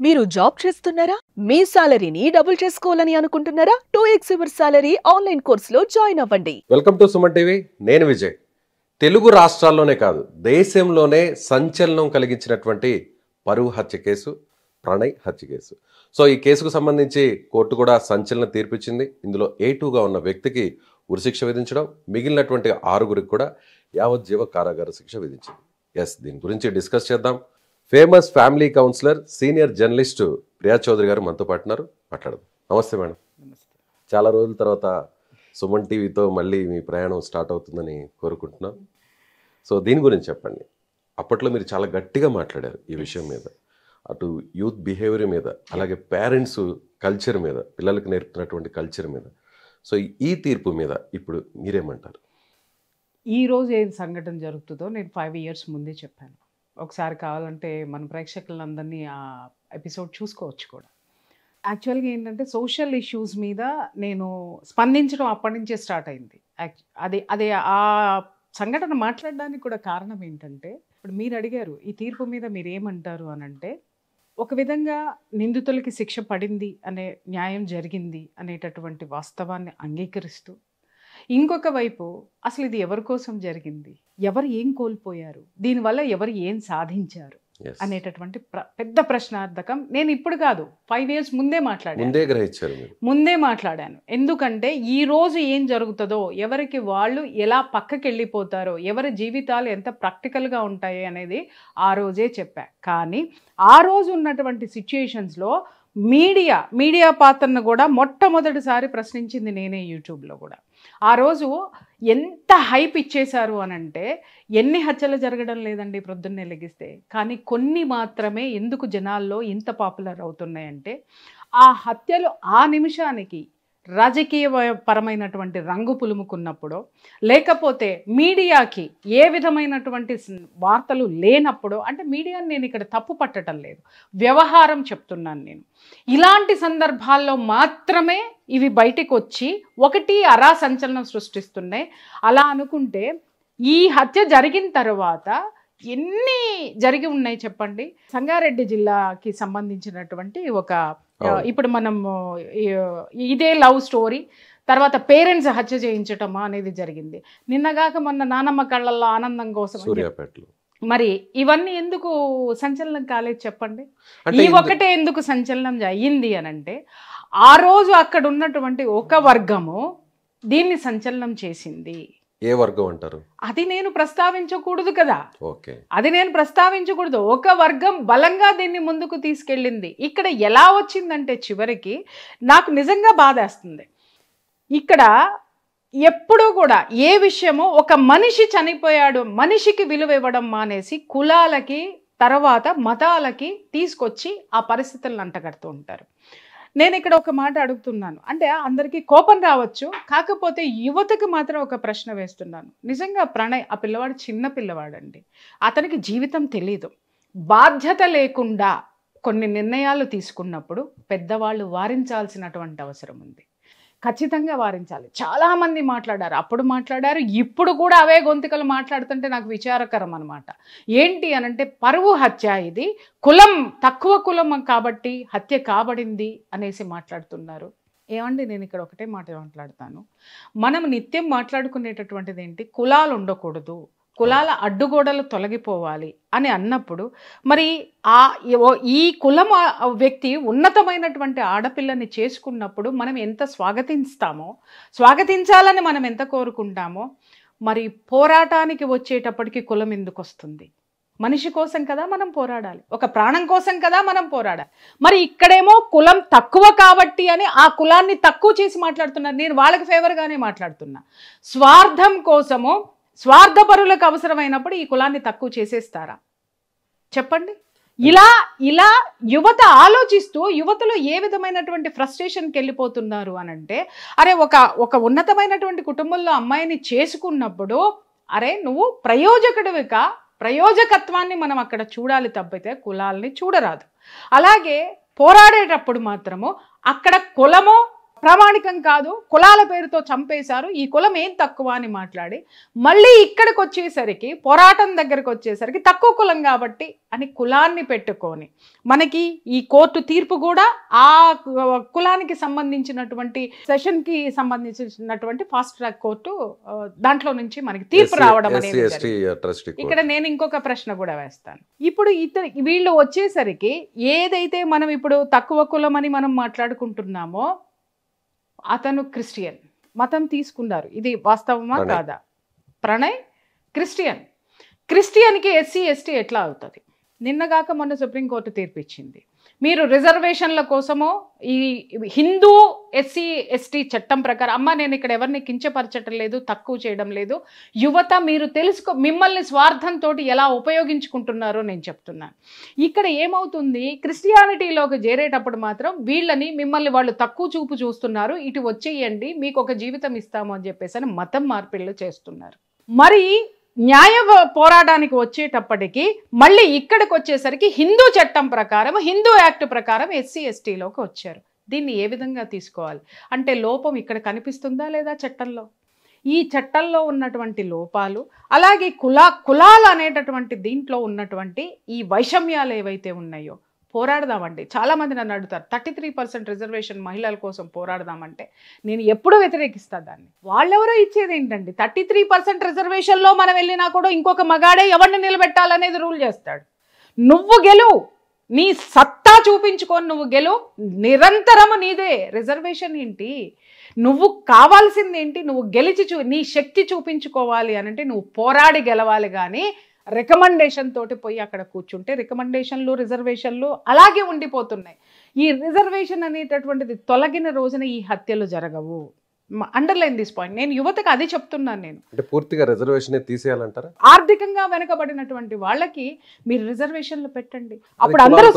మీరు జాబ్ చేస్తున్నారా? మీ సాలరీని డబుల్ చేసుకోవాలని అనుకుంటున్నారా? 2x యువర్ సాలరీ ఆన్లైన్ కోర్సులో జాయిన్ అవ్వండి. Welcome to Suman TV. నేను విజయ్. తెలుగు రాష్ట్రాల్లోనే కాదు, దేశంలోనే సంచలనం కలిగించినటువంటి పరువు హత్య కేసు, ప్రణయ్ హత్య కేసు. సో ఈ కేసుకు సంబంధించి కోర్టు కూడా సంచలన తీర్పిచ్చింది. ఇందులో A2గా ఉన్న వ్యక్తికి ఉరిశిక్ష విధించడం, మిగిలినటువంటి 6గురికి కూడా యావజ్జీవ కారాగార శిక్ష విధించింది. దీని గురించి డిస్కస్ చేద్దాం. Famous family counsellor, senior journalist Priya Chaudhary గారు మనతో పాటున్నారు. మాట్లాడదాం. నమస్తే మేడం. చాలా రోజుల తర్వాత సుమన్ టీవీతో మళ్ళీ మీ ప్రయాణం స్టార్ట్ అవుతుందని కోరుకుంటున్నాం. సో దీని గురించి చెప్పండి. అప్పట్లో మీరు చాలా గట్టిగా మాట్లాడారు ఈ విషయం మీద, అటు యూత్ బిహేవియర్ మీద, అలాగే పేరెంట్స్ కల్చర్ మీద, పిల్లలకు నేర్పుతున్నటువంటి కల్చర్ మీద. సో ఈ తీర్పు మీద ఇప్పుడు మీరేమంటారు? ఈరోజు ఏం సంఘటన జరుగుతుందో నేను 5 years ముందే చెప్పాను. ఒకసారి కావాలంటే మన ప్రేక్షకులందరినీ ఆ ఎపిసోడ్ చూసుకోవచ్చు కూడా. యాక్చువల్గా ఏంటంటే సోషల్ ఇష్యూస్ మీద నేను స్పందించడం అప్పటి నుంచే స్టార్ట్ అయింది. అదే ఆ సంఘటన మాట్లాడడానికి కూడా కారణం ఏంటంటే, ఇప్పుడు మీరు అడిగారు ఈ తీర్పు మీద మీరు ఏమంటారు అని అంటే, ఒక విధంగా నిందితులకి శిక్ష పడింది అనే, న్యాయం జరిగింది అనేటటువంటి వాస్తవాన్ని అంగీకరిస్తూ, ఇంకొక వైపు అసలు ఇది ఎవరి కోసం జరిగింది, ఎవరు ఏం కోల్పోయారు, దీనివల్ల ఎవరు ఏం సాధించారు అనేటటువంటి పెద్ద ప్రశ్నార్థకం నేను ఇప్పుడు కాదు 5 years ముందే మాట్లాడాను. ఎందుకంటే ఈ రోజు ఏం జరుగుతుందో, ఎవరికి వాళ్ళు ఎలా పక్కకి వెళ్ళిపోతారో, ఎవరి జీవితాలు ఎంత ప్రాక్టికల్గా ఉంటాయి అనేది ఆ రోజే చెప్పా. కానీ ఆ రోజు ఉన్నటువంటి సిచ్యుయేషన్స్లో మీడియా పాత్రను కూడా మొట్టమొదటిసారి ప్రశ్నించింది నేనే యూట్యూబ్లో కూడా. ఆ రోజు ఎంత హైప్ ఇచ్చేశారు అనంటే, ఎన్ని హత్యలు జరగడం లేదండి ప్రొద్దున్నే లెగిస్తే, కానీ కొన్ని మాత్రమే ఎందుకు జనాల్లో ఇంత పాపులర్ అవుతున్నాయంటే, ఆ హత్యలు ఆ నిమిషానికి రాజకీయ పరమైనటువంటి రంగు పులుముకున్నప్పుడు, లేకపోతే మీడియాకి ఏ విధమైనటువంటి వార్తలు లేనప్పుడు, అంటే మీడియాని నేను ఇక్కడ తప్పు పట్టడం లేదు, వ్యవహారం చెప్తున్నాను నేను. ఇలాంటి సందర్భాల్లో మాత్రమే ఇవి బయటికి వచ్చి ఒకటి అరా సంచలనం సృష్టిస్తున్నాయి. అలా అనుకుంటే ఈ హత్య జరిగిన తర్వాత ఎన్ని జరిగి ఉన్నాయి చెప్పండి. సంగారెడ్డి జిల్లాకి సంబంధించినటువంటి ఒక, ఇప్పుడు మనం ఇదే లవ్ స్టోరీ, తర్వాత పేరెంట్స్ హత్య చేయించటం అనేది జరిగింది. నిన్నగాక మొన్న నానమ్మ కళ్ళల్లో ఆనందం కోసం. మరి ఇవన్నీ ఎందుకు సంచలనం కాలేదు చెప్పండి? ఈ ఒకటే ఎందుకు సంచలనం అయ్యింది అని అంటే, ఆ రోజు అక్కడ ఉన్నటువంటి ఒక వర్గము దీన్ని సంచలనం చేసింది. ఏ వర్గం అంటారు? అది నేను ప్రస్తావించకూడదు కదా. అది నేను ప్రస్తావించకూడదు. ఒక వర్గం బలంగా దీన్ని ముందుకు తీసుకెళ్ళింది. ఇక్కడ ఎలా వచ్చిందంటే చివరికి నాకు నిజంగా బాధేస్తుంది. ఇక్కడ ఎప్పుడూ కూడా ఏ విషయమో, ఒక మనిషి చనిపోయాడు, మనిషికి విలువ ఇవ్వడం మానేసి కులాలకి, తర్వాత మతాలకి తీసుకొచ్చి ఆ పరిస్థితులను అంటగడుతూ ఉంటారు. నేను ఇక్కడ ఒక మాట అడుగుతున్నాను, అంటే అందరికీ కోపం రావచ్చు, కాకపోతే యువతకు మాత్రం ఒక ప్రశ్న వేస్తున్నాను. నిజంగా ప్రణయ్ ఆ పిల్లవాడు చిన్న పిల్లవాడండి, అతనికి జీవితం తెలీదు. బాధ్యత లేకుండా కొన్ని నిర్ణయాలు తీసుకున్నప్పుడు పెద్దవాళ్ళు వారించాల్సినటువంటి అవసరం ఉంది. ఖచ్చితంగా వారించాలి. చాలామంది మాట్లాడారు, అప్పుడు మాట్లాడారు, ఇప్పుడు కూడా అవే గొంతుకలు మాట్లాడుతుంటే నాకు విచారకరం అనమాట. ఏంటి అనంటే, పరువు హత్య, ఇది కులం, తక్కువ కులం కాబట్టి హత్య కాబడింది అనేసి మాట్లాడుతున్నారు. ఏమండి, నేను ఇక్కడ ఒకటే మాట మాట్లాడతాను. మనం నిత్యం మాట్లాడుకునేటటువంటిది ఏంటి, కులాలు ఉండకూడదు, కులాల అడ్డుగోడలు తొలగిపోవాలి అని అన్నప్పుడు, మరి ఈ కులం వ్యక్తి ఉన్నతమైనటువంటి ఆడపిల్లని చేసుకున్నప్పుడు మనం ఎంత స్వాగతించాలని మనం ఎంత కోరుకుంటామో, మరి పోరాటానికి వచ్చేటప్పటికి కులం ఎందుకు వస్తుంది? మనిషి కోసం కదా మనం పోరాడాలి, ఒక ప్రాణం కోసం కదా మనం పోరాడాలి. మరి ఇక్కడేమో కులం తక్కువ కాబట్టి అని ఆ కులాన్ని తక్కువ చేసి మాట్లాడుతున్నారు. నేను వాళ్ళకి ఫేవర్గానే మాట్లాడుతున్నా. స్వార్థం కోసము, స్వార్థపరులకు అవసరమైనప్పుడు ఈ కులాన్ని తక్కువ చేసేస్తారా చెప్పండి? ఇలా యువత ఆలోచిస్తూ, యువతలో ఏ విధమైనటువంటి ఫ్రస్ట్రేషన్కి వెళ్ళిపోతున్నారు అనంటే, అరే ఒక ఉన్నతమైనటువంటి కుటుంబంలో అమ్మాయిని చేసుకున్నప్పుడు, అరే నువ్వు ప్రయోజకుడివిగా, ప్రయోజకత్వాన్ని మనం అక్కడ చూడాలి తప్పితే కులాల్ని చూడరాదు. అలాగే పోరాడేటప్పుడు మాత్రము అక్కడ కులమో ప్రామాణికం కాదు, కులాల పేరుతో చంపేశారు, ఈ కులం ఏం తక్కువ అని మాట్లాడి మళ్ళీ ఇక్కడికి వచ్చేసరికి పోరాటం దగ్గరకు వచ్చేసరికి తక్కువ కులం కాబట్టి అని కులాన్ని పెట్టుకొని మనకి ఈ కోర్టు తీర్పు కూడా ఆ కులానికి సంబంధించినటువంటి సెషన్కి సంబంధించినటువంటి ఫాస్ట్ ట్రాక్ కోర్టు దాంట్లో నుంచి మనకి తీర్పు రావడం అనేది జరిగింది. ఇక్కడ నేను ఇంకొక ప్రశ్న కూడా వేస్తాను. ఇప్పుడు వీళ్ళు వచ్చేసరికి ఏదైతే మనం ఇప్పుడు తక్కువ కులం అని మనం మాట్లాడుకుంటున్నామో అతను క్రిస్టియన్ మతం తీసుకున్నారు, ఇది వాస్తవమా కాదా? ప్రణయ్ క్రిస్టియన్కి ఎస్సీ ఎస్టీ ఎట్లా అవుతుంది? నిన్నగాక మొన్న సుప్రీంకోర్టు తీర్పిచ్చింది, మీరు రిజర్వేషన్ల కోసమో ఈ హిందూ ఎస్సీ ఎస్టీ చట్టం ప్రకారం, అమ్మ నేను ఇక్కడ ఎవరిని కించపరచటం లేదు, తక్కువ చేయడం లేదు, యువత మీరు మిమ్మల్ని స్వార్థంతో ఎలా ఉపయోగించుకుంటున్నారో నేను చెప్తున్నాను. ఇక్కడ ఏమవుతుంది, క్రిస్టియానిటీలోకి చేరేటప్పుడు మాత్రం మిమ్మల్ని వాళ్ళు తక్కువ చూపు చూస్తున్నారు, ఇటు వచ్చేయండి మీకు ఒక జీవితం ఇస్తాము అని చెప్పేసి మతం మార్పిళ్ళు చేస్తున్నారు. మరి న్యాయ పోరాటానికి వచ్చేటప్పటికి మళ్ళీ ఇక్కడికి వచ్చేసరికి హిందూ చట్టం ప్రకారం, హిందూ యాక్ట్ ప్రకారం ఎస్సీ ఎస్టీలోకి వచ్చారు. దీన్ని ఏ విధంగా తీసుకోవాలి? అంటే లోపం ఇక్కడ కనిపిస్తుందా లేదా చట్టంలో? ఈ చట్టంలో ఉన్నటువంటి లోపాలు, అలాగే కులాలు అనేటటువంటి దీంట్లో ఉన్నటువంటి ఈ వైషమ్యాలు ఏవైతే ఉన్నాయో పోరాడదామండి. చాలామంది నన్ను అడుగుతారు 33% రిజర్వేషన్ మహిళల కోసం పోరాడదామంటే నేను ఎప్పుడూ వ్యతిరేకిస్తాను దాన్ని. వాళ్ళెవరో ఇచ్చేది ఏంటండి, 33% రిజర్వేషన్లో మనం వెళ్ళినా కూడా ఇంకొక మగాడే ఎవరిని నిలబెట్టాలనేది రూల్ చేస్తాడు. నువ్వు గెలువు, నీ సత్తా చూపించుకొని నువ్వు గెలువు, నిరంతరము నీదే. రిజర్వేషన్ ఏంటి, నువ్వు కావాల్సింది ఏంటి, నువ్వు గెలిచి నీ శక్తి చూపించుకోవాలి అనంటే నువ్వు పోరాడి గెలవాలి. కానీ రికమెండేషన్ తోటి పోయి అక్కడ కూర్చుంటే రికమెండేషన్లు రిజర్వేషన్లు అలాగే ఉండిపోతున్నాయి. ఈ రిజర్వేషన్ అనేటటువంటిది తొలగిన రోజున ఈ హత్యలు జరగవు. Underline this point. నేను యువతకు అది చెప్తున్నాను. నేను అంటే పూర్తిగా రిజర్వేషన్ తీసేయాలంటారా? ఆర్థికంగా వెనుకబడినటువంటి వాళ్ళకి మీరు రిజర్వేషన్లు పెట్టండి, అప్పుడు అందరూ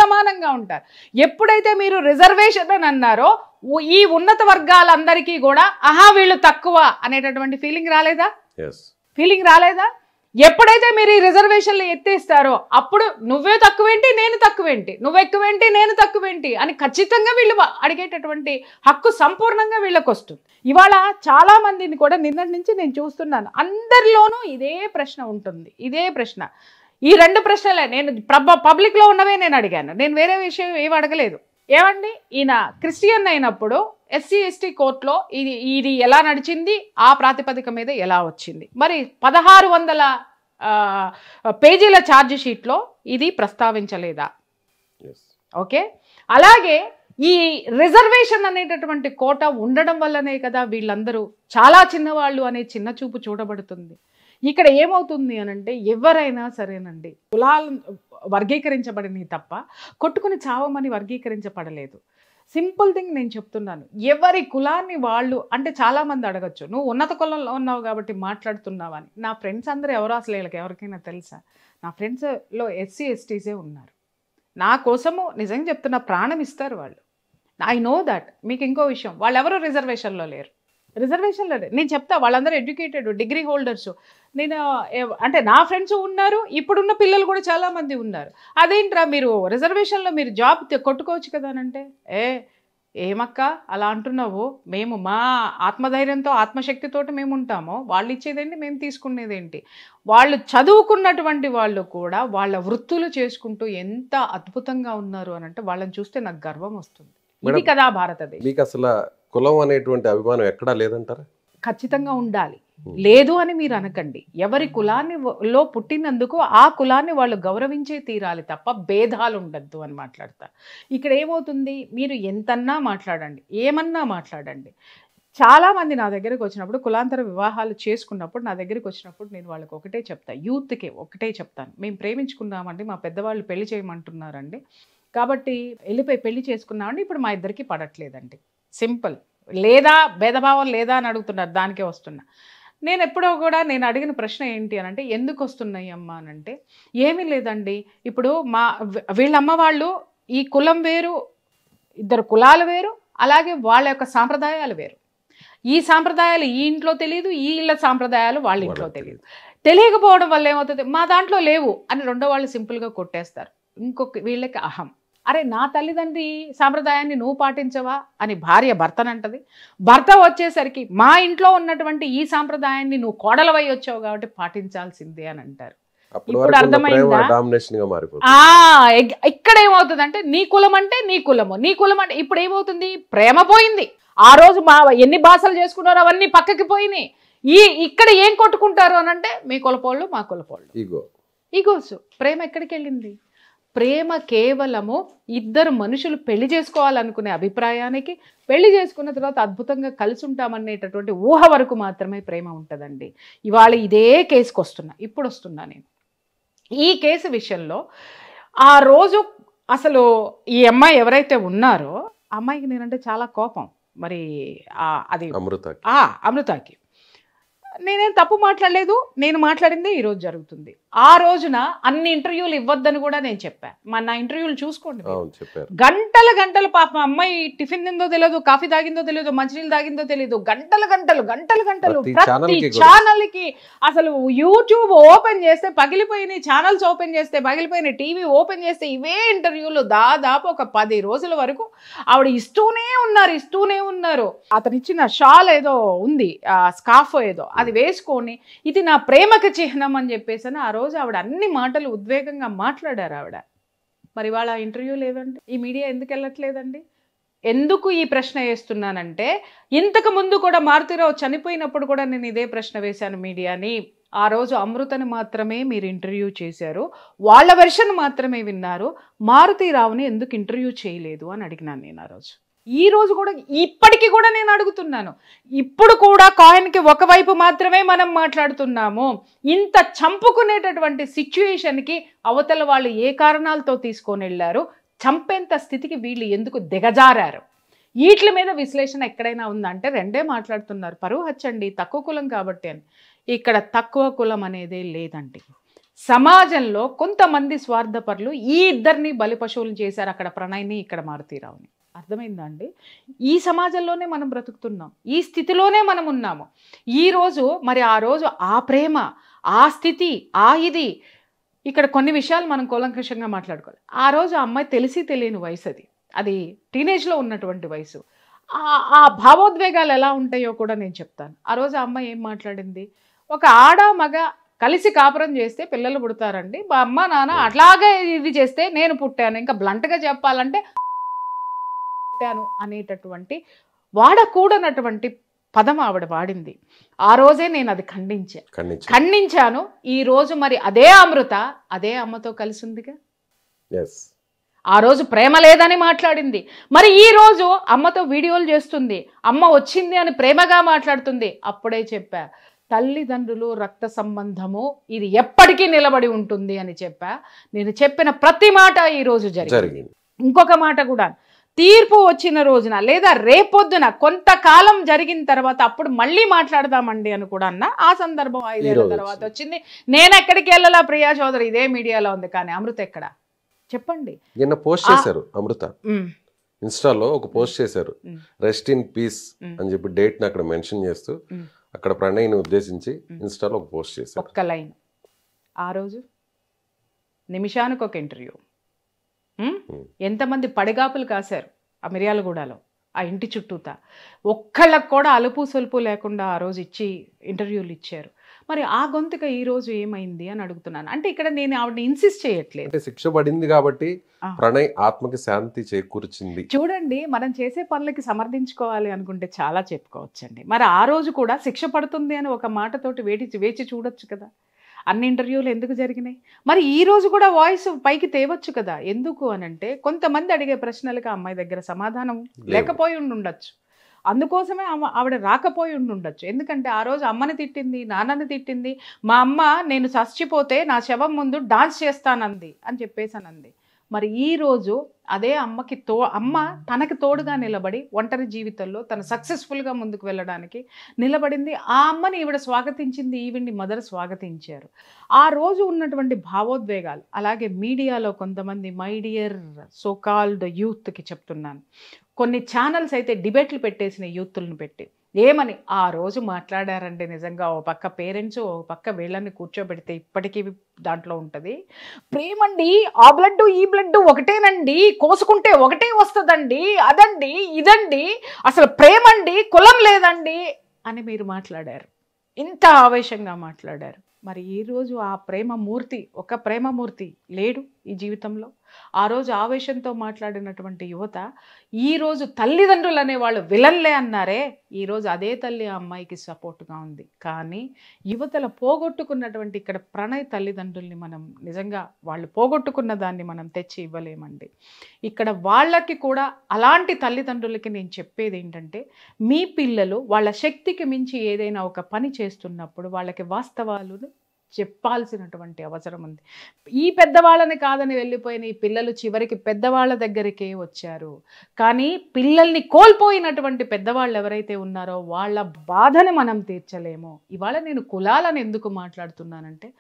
సమానంగా ఉంటారు. ఎప్పుడైతే మీరు రిజర్వేషన్ అని అన్నారో ఈ ఉన్నత వర్గాలందరికీ కూడా వీళ్ళు తక్కువ అనేటటువంటి ఫీలింగ్ రాలేదా? ఎప్పుడైతే మీరు ఈ రిజర్వేషన్లు ఎత్తేస్తారో అప్పుడు నువ్వే తక్కువేంటి నేను తక్కువేంటి, నువ్వు ఎక్కువేంటి నేను తక్కువేంటి అని ఖచ్చితంగా వీళ్ళు అడిగేటటువంటి హక్కు సంపూర్ణంగా వీళ్ళకి వస్తుంది. ఇవాళ చాలా మందిని కూడా నిన్నటి నుంచి నేను చూస్తున్నాను, అందరిలోనూ ఇదే ప్రశ్న ఉంటుంది. ఈ 2 ప్రశ్నలే నేను పబ్లిక్లో ఉన్నవే నేను అడిగాను. నేను వేరే విషయం ఏమి అడగలేదు. ఏమండి, ఈయన క్రిస్టియన్ అయినప్పుడు ఎస్సీ ఎస్టీ కోర్టులో ఇది ఎలా నడిచింది, ఆ ప్రాతిపదిక మీద ఎలా వచ్చింది? మరి 1600 పేజీల ఛార్జ్ షీట్లో ఇది ప్రస్తావించలేదా? ఓకే. అలాగే ఈ రిజర్వేషన్ అనేటటువంటి కోట ఉండడం వల్లనే కదా వీళ్ళందరూ చాలా చిన్నవాళ్ళు అనే చిన్న చూపు చూడబడుతుంది. ఇక్కడ ఏమవుతుంది అనంటే ఎవరైనా సరేనండి, కులాలు వర్గీకరించబడినవి తప్ప కొట్టుకుని చావమని వర్గీకరించబడలేదు. సింపుల్ థింగ్ నేను చెప్తున్నాను, ఎవరి కులాన్ని వాళ్ళు, అంటే చాలామంది అడగచ్చు నువ్వు ఉన్నత కులంలో ఉన్నావు కాబట్టి మాట్లాడుతున్నావని. నా ఫ్రెండ్స్ అందరూ ఎవరో అసలు వీళ్ళకి ఎవరికైనా తెలుసా? నా ఫ్రెండ్స్లో ఎస్సీ ఎస్టీసే ఉన్నారు. నా కోసము నిజంగా చెప్తున్నా ప్రాణం ఇస్తారు వాళ్ళు. I know that. మీకు ఇంకో విషయం, వాళ్ళు ఎవరు రిజర్వేషన్లో లేరు. నేను చెప్తా, వాళ్ళందరూ ఎడ్యుకేటెడ్ డిగ్రీ హోల్డర్స్. నేను అంటే నా ఫ్రెండ్స్ ఉన్నారు, ఇప్పుడున్న పిల్లలు కూడా చాలామంది ఉన్నారు. అదేంట్రా మీరు రిజర్వేషన్లో మీరు జాబ్ కొట్టుకోవచ్చు కదా అంటే, ఏమక్క అలా అంటున్నావు, మేము మా ఆత్మధైర్యంతో ఆత్మశక్తితోటి మేము ఉంటామో, వాళ్ళు ఇచ్చేదేంటి మేము తీసుకునేదేంటి? వాళ్ళు చదువుకున్నటువంటి వాళ్ళు కూడా వాళ్ళ వృత్తులు చేసుకుంటూ ఎంత అద్భుతంగా ఉన్నారు అని అంటే వాళ్ళని చూస్తే నాకు గర్వం వస్తుంది. ఇది కదా భారతదేశం. మీకు అసలు కులం అనేటువంటి అభిమానం ఎక్కడా లేదంటారా? ఖచ్చితంగా ఉండాలి. లేదు అని మీరు అనకండి. ఎవరి కులాన్ని పుట్టినందుకు ఆ కులాన్ని వాళ్ళు గౌరవించే తీరాలి తప్ప భేదాలు ఉండద్దు అని మాట్లాడతారు. ఇక్కడ ఏమవుతుంది, మీరు ఎంతన్నా మాట్లాడండి, ఏమన్నా మాట్లాడండి. చాలామంది నా దగ్గరికి వచ్చినప్పుడు, కులాంతర వివాహాలు చేసుకున్నప్పుడు నా దగ్గరికి వచ్చినప్పుడు నేను వాళ్ళకి ఒకటే చెప్తాను, యూత్కి ఒకటే చెప్తాను, మేము ప్రేమించుకున్నామండి, మా పెద్దవాళ్ళు పెళ్లి చేయమంటున్నారండి, కాబట్టి వెళ్ళిపోయి పెళ్లి చేసుకున్నామండి, ఇప్పుడు మా ఇద్దరికి పడట్లేదండి. సింపుల్. లేదా భేదభావం లేదా అని అడుగుతున్నారు, దానికే వస్తున్నా. నేను ఎప్పుడో కూడా నేను అడిగిన ప్రశ్న ఏంటి అని అంటే, ఎందుకు వస్తున్నాయి అమ్మా అని అంటే, ఏమీ లేదండి, ఇప్పుడు వీళ్ళమ్మ వాళ్ళు ఈ కులం వేరు, ఇద్దరు కులాలు వేరు, అలాగే వాళ్ళ యొక్క సాంప్రదాయాలు వేరు. ఈ సాంప్రదాయాలు ఈ ఇంట్లో తెలియదు, ఈ ఇళ్ళ సాంప్రదాయాలు వాళ్ళ ఇంట్లో తెలియదు. తెలియకపోవడం వల్ల ఏమవుతుంది, మా దాంట్లో లేవు అని రెండో వాళ్ళు సింపుల్గా కొట్టేస్తారు. వీళ్ళకి అరే నా తల్లిదండ్రి సాంప్రదాయాన్ని నువ్వు పాటించవా అని భార్య భర్తనంటది. భర్త వచ్చేసరికి మా ఇంట్లో ఉన్నటువంటి ఈ సాంప్రదాయాన్ని నువ్వు కోడలవై వచ్చావు కాబట్టి పాటించాల్సిందే అని అంటారు. ఇప్పుడు అర్థమైందా? ఇక్కడ ఏమవుతుందంటే నీ కులం అంటే నీ కులము, నీ కులం అంటే ఇప్పుడు ఏమవుతుంది, ప్రేమ పోయింది. ఆ రోజు మా ఎన్ని భాషలు చేసుకున్నారో అవన్నీ పక్కకి పోయినాయి. ఇక్కడ ఏం కొట్టుకుంటారు అని అంటే మీ కులపోళ్ళు మా కులపోళ్ళు, ఈగోస్. ప్రేమ ఎక్కడికి వెళ్ళింది? ప్రేమ కేవలము ఇద్దరు మనుషులు పెళ్లి చేసుకోవాలనుకునే అభిప్రాయానికి, పెళ్లి చేసుకున్న తర్వాత అద్భుతంగా కలిసి ఉంటామనేటటువంటి ఊహ వరకు మాత్రమే ప్రేమ ఉంటుందండి. ఇవాళ ఇదే కేసుకు ఇప్పుడు వస్తున్నా నేను. ఈ కేసు విషయంలో ఆ రోజు అసలు ఈ అమ్మాయి ఎవరైతే ఉన్నారో అమ్మాయికి నేనంటే చాలా కోపం. మరి అది అమృతకి నేనేం తప్పు మాట్లాడలేదు. నేను మాట్లాడిందే ఈరోజు జరుగుతుంది. ఆ రోజున అన్ని ఇంటర్వ్యూలు ఇవ్వద్దని కూడా నేను చెప్పాను. నా ఇంటర్వ్యూలు చూసుకోండి. గంటలు పాప అమ్మాయి టిఫిన్ తిందో తెలియదు, కాఫీ తాగిందో తెలియదు, మంచినీళ్ళు తాగిందో తెలియదు. గంటలు ప్రతి ఛానల్ కి అసలు యూట్యూబ్ ఓపెన్ చేస్తే పగిలిపోయినాయి, ఛానల్స్ ఓపెన్ చేస్తే పగిలిపోయినాయి, టీవీ ఓపెన్ చేస్తే ఇవే ఇంటర్వ్యూలు. దాదాపు ఒక 10 రోజుల వరకు ఆవిడ ఇస్తూనే ఉన్నారు. అతను ఇచ్చిన షాల్ ఏదో ఉంది, స్కార్ఫ్ ఏదో, అది వేసుకొని ఇది నా ప్రేమకి చిహ్నం అని చెప్పేసి ఆ రోజు ఆవిడ అన్ని మాటలు ఉద్వేగంగా మాట్లాడారు ఆవిడ. మరి వాళ్ళ ఇంటర్వ్యూ లేదండి. ఈ మీడియా ఎందుకు వెళ్ళట్లేదండి? ఎందుకు ఈ ప్రశ్న వేస్తున్నానంటే, ఇంతకు ముందు కూడా మారుతీరావు చనిపోయినప్పుడు కూడా నేను ఇదే ప్రశ్న వేశాను మీడియాని. ఆ రోజు అమృతని మాత్రమే మీరు ఇంటర్వ్యూ చేశారు, వాళ్ళ వెర్షన్ మాత్రమే విన్నారు, మారుతీరావుని ఎందుకు ఇంటర్వ్యూ చేయలేదు అని అడిగినాను నేను ఆ రోజు. ఈ రోజు కూడా ఇప్పటికీ కూడా నేను అడుగుతున్నాను. ఇప్పుడు కూడా కాయిన్కి ఒకవైపు మాత్రమే మనం మాట్లాడుతున్నాము. ఇంత చంపుకునేటటువంటి సిచ్యుయేషన్కి అవతల వాళ్ళు ఏ కారణాలతో తీసుకొని వెళ్ళారు, చంపేంత స్థితికి వీళ్ళు ఎందుకు దిగజారారు, వీటి మీద విశ్లేషణ ఎక్కడైనా ఉందంటే రెండే మాట్లాడుతున్నారు. పరువు హత్యండి, తక్కువ కులం కాబట్టి అని. ఇక్కడ తక్కువ కులం అనేదే లేదండి. సమాజంలో కొంతమంది స్వార్థపరులు ఈ ఇద్దరిని బలిపశువులు చేశారు. అక్కడ ప్రణయ్ని, ఇక్కడ మారుతీరావుని. అర్థమైందా అండి? ఈ సమాజంలోనే మనం బ్రతుకుతున్నాం, ఈ స్థితిలోనే మనం ఉన్నాము. ఈరోజు మరి ఆ రోజు ఆ ప్రేమ, ఆ స్థితి, ఇది ఇక్కడ కొన్ని విషయాలు మనం కూలంకషంగా మాట్లాడుకోవాలి. ఆ రోజు ఆ అమ్మాయి తెలిసి తెలియని వయసు, అది టీనేజ్లో ఉన్నటువంటి వయసు. ఆ భావోద్వేగాలు ఎలా ఉంటాయో కూడా నేను చెప్తాను. ఆ రోజు ఆ అమ్మాయి ఏం మాట్లాడింది, ఒక ఆడ మగ కలిసి కాపురం చేస్తే పిల్లలు పుడతారండి, మా అమ్మ నాన్న అట్లాగే ఇది చేస్తే నేను పుట్టాను, ఇంకా బ్లంట్గా చెప్పాలంటే అనేటటువంటి వాడకూడనటువంటి పదం ఆవిడ వాడింది. ఆ రోజే నేను అది ఖండించాను. ఈ రోజు మరి అదే అమృత అదే అమ్మతో కలిసి ఉందిగా. ఆ రోజు ప్రేమ లేదని మాట్లాడింది, మరి ఈ రోజు అమ్మతో వీడియోలు చేస్తుంది, అమ్మ వచ్చింది అని ప్రేమగా మాట్లాడుతుంది. అప్పుడే చెప్పా, తల్లిదండ్రులు రక్త సంబంధము ఇది ఎప్పటికీ నిలబడి ఉంటుంది అని చెప్పా. నేను చెప్పిన ప్రతి మాట ఈ రోజు జరిగింది. ఇంకొక మాట కూడా, తీర్పు వచ్చిన రోజున లేదా రేపొద్దున కొంతకాలం జరిగిన తర్వాత అప్పుడు మళ్ళీ మాట్లాడదామండి అని కూడా అన్న. ఆ సందర్భం 5 ఏళ్ల తర్వాత వచ్చింది. నేను ఎక్కడికి వెళ్ళాలా, ప్రియా చౌదరి ఇదే మీడియాలో ఉంది, కానీ అమృత ఎక్కడ చెప్పండి. నిన్న పోస్ట్ చేశారు అమృత, ఇన్స్టాలో ఒక పోస్ట్ చేశారు, రెస్ట్ ఇన్ పీస్ అని చెప్పి డేట్ ని అక్కడ మెన్షన్ చేస్తూ అక్కడ ప్రణయ్ని ఉద్దేశించి ఇన్స్టాలో ఒక పోస్ట్ చేశారు. ఒక్క లైన్. ఆ రోజు నిమిషానికి ఒక ఇంటర్వ్యూ. ఎంతమంది పడిగాపులు కాశారు ఆ మిర్యాలగూడలో, ఆ ఇంటి చుట్టూతా. ఒక్కళ్ళకు కూడా అలుపు సొలుపు లేకుండా ఆ రోజు ఇంటర్వ్యూలు ఇచ్చారు. మరి ఆ గొంతుక ఈ రోజు ఏమైంది అని అడుగుతున్నాను. అంటే ఇక్కడ నేను ఆవిడని ఇన్సిస్ట్ చేయట్లేదు, అంటే శిక్ష పడింది కాబట్టి ప్రణయ్ ఆత్మకి శాంతి చేకూర్చింది. చూడండి, మనం చేసే పనులకి సమర్థించుకోవాలి అనుకుంటే చాలా చెప్పుకోవచ్చండి. మరి ఆ రోజు కూడా శిక్ష పడుతుంది అని ఒక మాటతోటి వేచి చూడొచ్చు కదా. అన్ని ఇంటర్వ్యూలు ఎందుకు జరిగినాయి? మరి ఈ రోజు కూడా వాయిస్ పైకి తేవచ్చు కదా. ఎందుకు అనంటే కొంతమంది అడిగే ప్రశ్నలకు అమ్మాయి దగ్గర సమాధానం లేకపోయి ఉండొచ్చు, అందుకోసమే ఆవిడ రాకపోయి ఉండొచ్చు. ఎందుకంటే ఆ రోజు అమ్మని తిట్టింది, నాన్నని తిట్టింది. మా అమ్మ నేను చచ్చిపోతే నా శవం ముందు డాన్స్ చేస్తానంది అని చెప్పేసానంది. మరి ఈ రోజు అదే అమ్మ తనకి తోడుగా నిలబడి ఒంటరి జీవితంలో తను సక్సెస్ఫుల్గా ముందుకు వెళ్ళడానికి నిలబడింది. ఆ అమ్మని ఈవిడ స్వాగతించింది, ఈవిడ్ని మదర్ స్వాగతించారు. ఆ రోజు ఉన్నటువంటి భావోద్వేగాలు, అలాగే మీడియాలో కొంతమంది మై డియర్ సోకాల్డ్ యూత్కి చెప్తున్నాను, కొన్ని ఛానల్స్ అయితే డిబేట్లు పెట్టేసిన యూత్లను పెట్టి ఏమని ఆ రోజు మాట్లాడారండి. నిజంగా ఓ పక్క పేరెంట్స్, ఓ పక్క వీళ్ళని కూర్చోబెడితే ఇప్పటికీ దాంట్లో ఉంటుంది. ప్రేమండి, ఆ బ్లడ్ ఈ బ్లడ్ ఒకటేనండి, కోసుకుంటే ఒకటే వస్తుందండి, అదండి ఇదండి, అసలు ప్రేమండి కులం లేదండి అని మీరు మాట్లాడారు. ఇంత ఆవేశంగా మాట్లాడారు. మరి ఈరోజు ఆ ప్రేమమూర్తి, ఒక ప్రేమమూర్తి లేడు ఈ జీవితంలో. ఆ రోజు ఆవేశంతో మాట్లాడినటువంటి యువత ఈరోజు తల్లిదండ్రులు అనేవాళ్ళు విలన్లే అన్నారే, ఈరోజు అదే తల్లి ఆ అమ్మాయికి సపోర్ట్గా ఉంది. కానీ యువతల పోగొట్టుకున్నటువంటి ఇక్కడ ప్రణయ్ తల్లిదండ్రుల్ని మనం నిజంగా వాళ్ళు పోగొట్టుకున్న దాన్ని మనం తెచ్చి ఇవ్వలేమండి. ఇక్కడ వాళ్ళకి కూడా అలాంటి తల్లిదండ్రులకి నేను చెప్పేది ఏంటంటే, మీ పిల్లలు వాళ్ళ శక్తికి మించి ఏదైనా ఒక పని చేస్తున్నప్పుడు వాళ్ళకి వాస్తవాలను చెప్పాల్సినటువంటి అవసరం ఉంది. ఈ పెద్దవాళ్ళని కాదని వెళ్ళిపోయిన ఈ పిల్లలు చివరికి పెద్దవాళ్ళ దగ్గరికే వచ్చారు. కానీ పిల్లల్ని కోల్పోయినటువంటి పెద్దవాళ్ళు ఎవరైతే ఉన్నారో వాళ్ళ బాధను మనం తీర్చలేము. ఇవాళ నేను కులాలను ఎందుకు మాట్లాడుతున్నానంటే,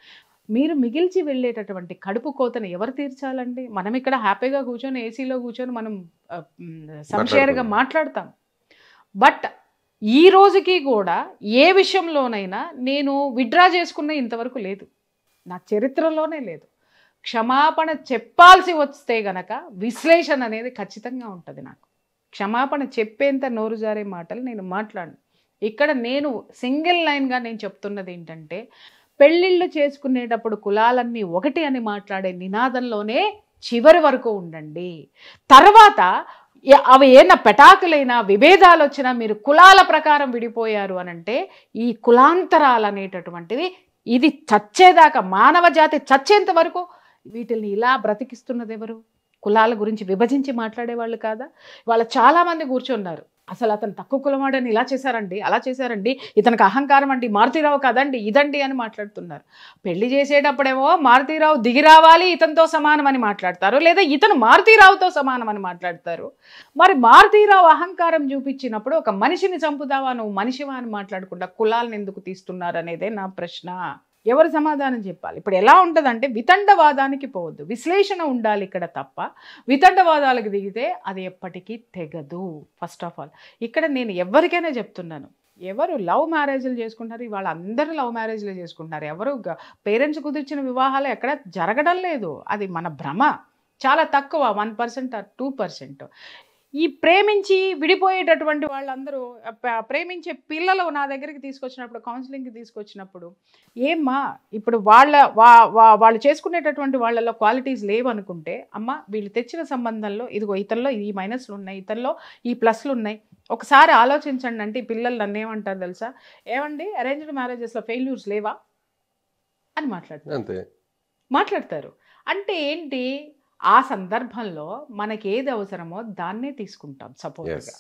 మీరు మిగిల్చి వెళ్ళేటటువంటి కడుపు కోతను ఎవరు తీర్చాలండి? మనం ఇక్కడ హ్యాపీగా కూర్చొని ఏసీలో కూర్చొని మనం సంషేర్గా మాట్లాడతాం. బట్ ఈ రోజుకి కూడా ఏ విషయంలోనైనా నేను విత్డ్రా చేసుకున్న ఇంతవరకు లేదు, నా చరిత్రలోనే లేదు. క్షమాపణ చెప్పాల్సి వస్తే గనక విశ్లేషణ అనేది ఖచ్చితంగా ఉంటుంది. నాకు క్షమాపణ చెప్పేంత నోరు జారే మాటలు నేను మాట్లాడను. ఇక్కడ నేను సింగిల్ లైన్గా నేను చెప్తున్నది ఏంటంటే, పెళ్ళిళ్ళు చేసుకునేటప్పుడు కులాలన్నీ ఒకటి అని మాట్లాడే నినాదంలోనే చివరి వరకు ఉండండి. తర్వాత అవి ఏమైనా పెటాకులైనా విభేదాలు వచ్చినా మీరు కులాల ప్రకారం విడిపోయారు అనంటే, ఈ కులాంతరాలు అనేటటువంటివి ఇది చచ్చేదాకా, మానవ జాతి చచ్చేంత వరకు వీటిని ఇలా బ్రతికిస్తున్నది ఎవరు? కులాల గురించి విభజించి మాట్లాడేవాళ్ళు కాదా? వాళ్ళ చాలామంది కూర్చున్నారు, అసలు అతను తక్కువ కులమాడని ఇలా చేశారండి, అలా చేశారండి, ఇతనికి అహంకారం అండి, మారుతీరావు కదండి, ఇదండి అని మాట్లాడుతున్నారు. పెళ్లి చేసేటప్పుడేమో మారుతీరావు దిగి రావాలి, ఇతనితో సమానం అని మాట్లాడతారు, లేదా ఇతను మారుతీరావుతో సమానం అని మాట్లాడతారు. మరి మారుతీరావు అహంకారం చూపించినప్పుడు ఒక మనిషిని చంపుతావా నువ్వు మనిషివా అని మాట్లాడకుండా కులాలను ఎందుకు తీస్తున్నారు అనేదే నా ప్రశ్న. ఎవరు సమాధానం చెప్పాలి? ఇప్పుడు ఎలా ఉంటుందంటే, వితండవాదానికి పోవద్దు, విశ్లేషణ ఉండాలి ఇక్కడ తప్ప వితండవాదాలకు దిగితే అది ఎప్పటికీ తెగదు. ఫస్ట్ ఆఫ్ ఆల్ ఇక్కడ నేను ఎవరికైనా చెప్తున్నాను, ఎవరు లవ్ మ్యారేజ్లు చేసుకుంటారు, ఇవాళ అందరూ లవ్ మ్యారేజ్లు చేసుకుంటున్నారు. ఎవరు పేరెంట్స్ కుదిర్చిన వివాహాలు ఎక్కడ జరగడం లేదు. అది మన భ్రమ, చాలా తక్కువ, 1% or 2%. ఈ ప్రేమించి విడిపోయేటటువంటి వాళ్ళందరూ, ప్రేమించే పిల్లలు నా దగ్గరికి తీసుకొచ్చినప్పుడు, కౌన్సిలింగ్కి తీసుకొచ్చినప్పుడు, ఏమ్మా ఇప్పుడు వాళ్ళు చేసుకునేటటువంటి వాళ్ళలో క్వాలిటీస్ లేవనుకుంటే, అమ్మ వీళ్ళు తెచ్చిన సంబంధంలో ఇదిగో ఇతనిలో ఈ మైనస్లు ఉన్నాయి, ఇతనిలో ఈ ప్లస్లు ఉన్నాయి, ఒకసారి ఆలోచించండి అంటే, ఈ పిల్లలు నన్ను ఏమంటారు తెలుసా? ఏమండి అరేంజ్డ్ మ్యారేజెస్లో ఫెయిల్యూర్స్ లేవా అని మాట్లాడతారు. అంటే ఏంటి? ఆ సందర్భంలో మనకి ఏది అవసరమో దాన్నే తీసుకుంటాం సపోర్ట్గా,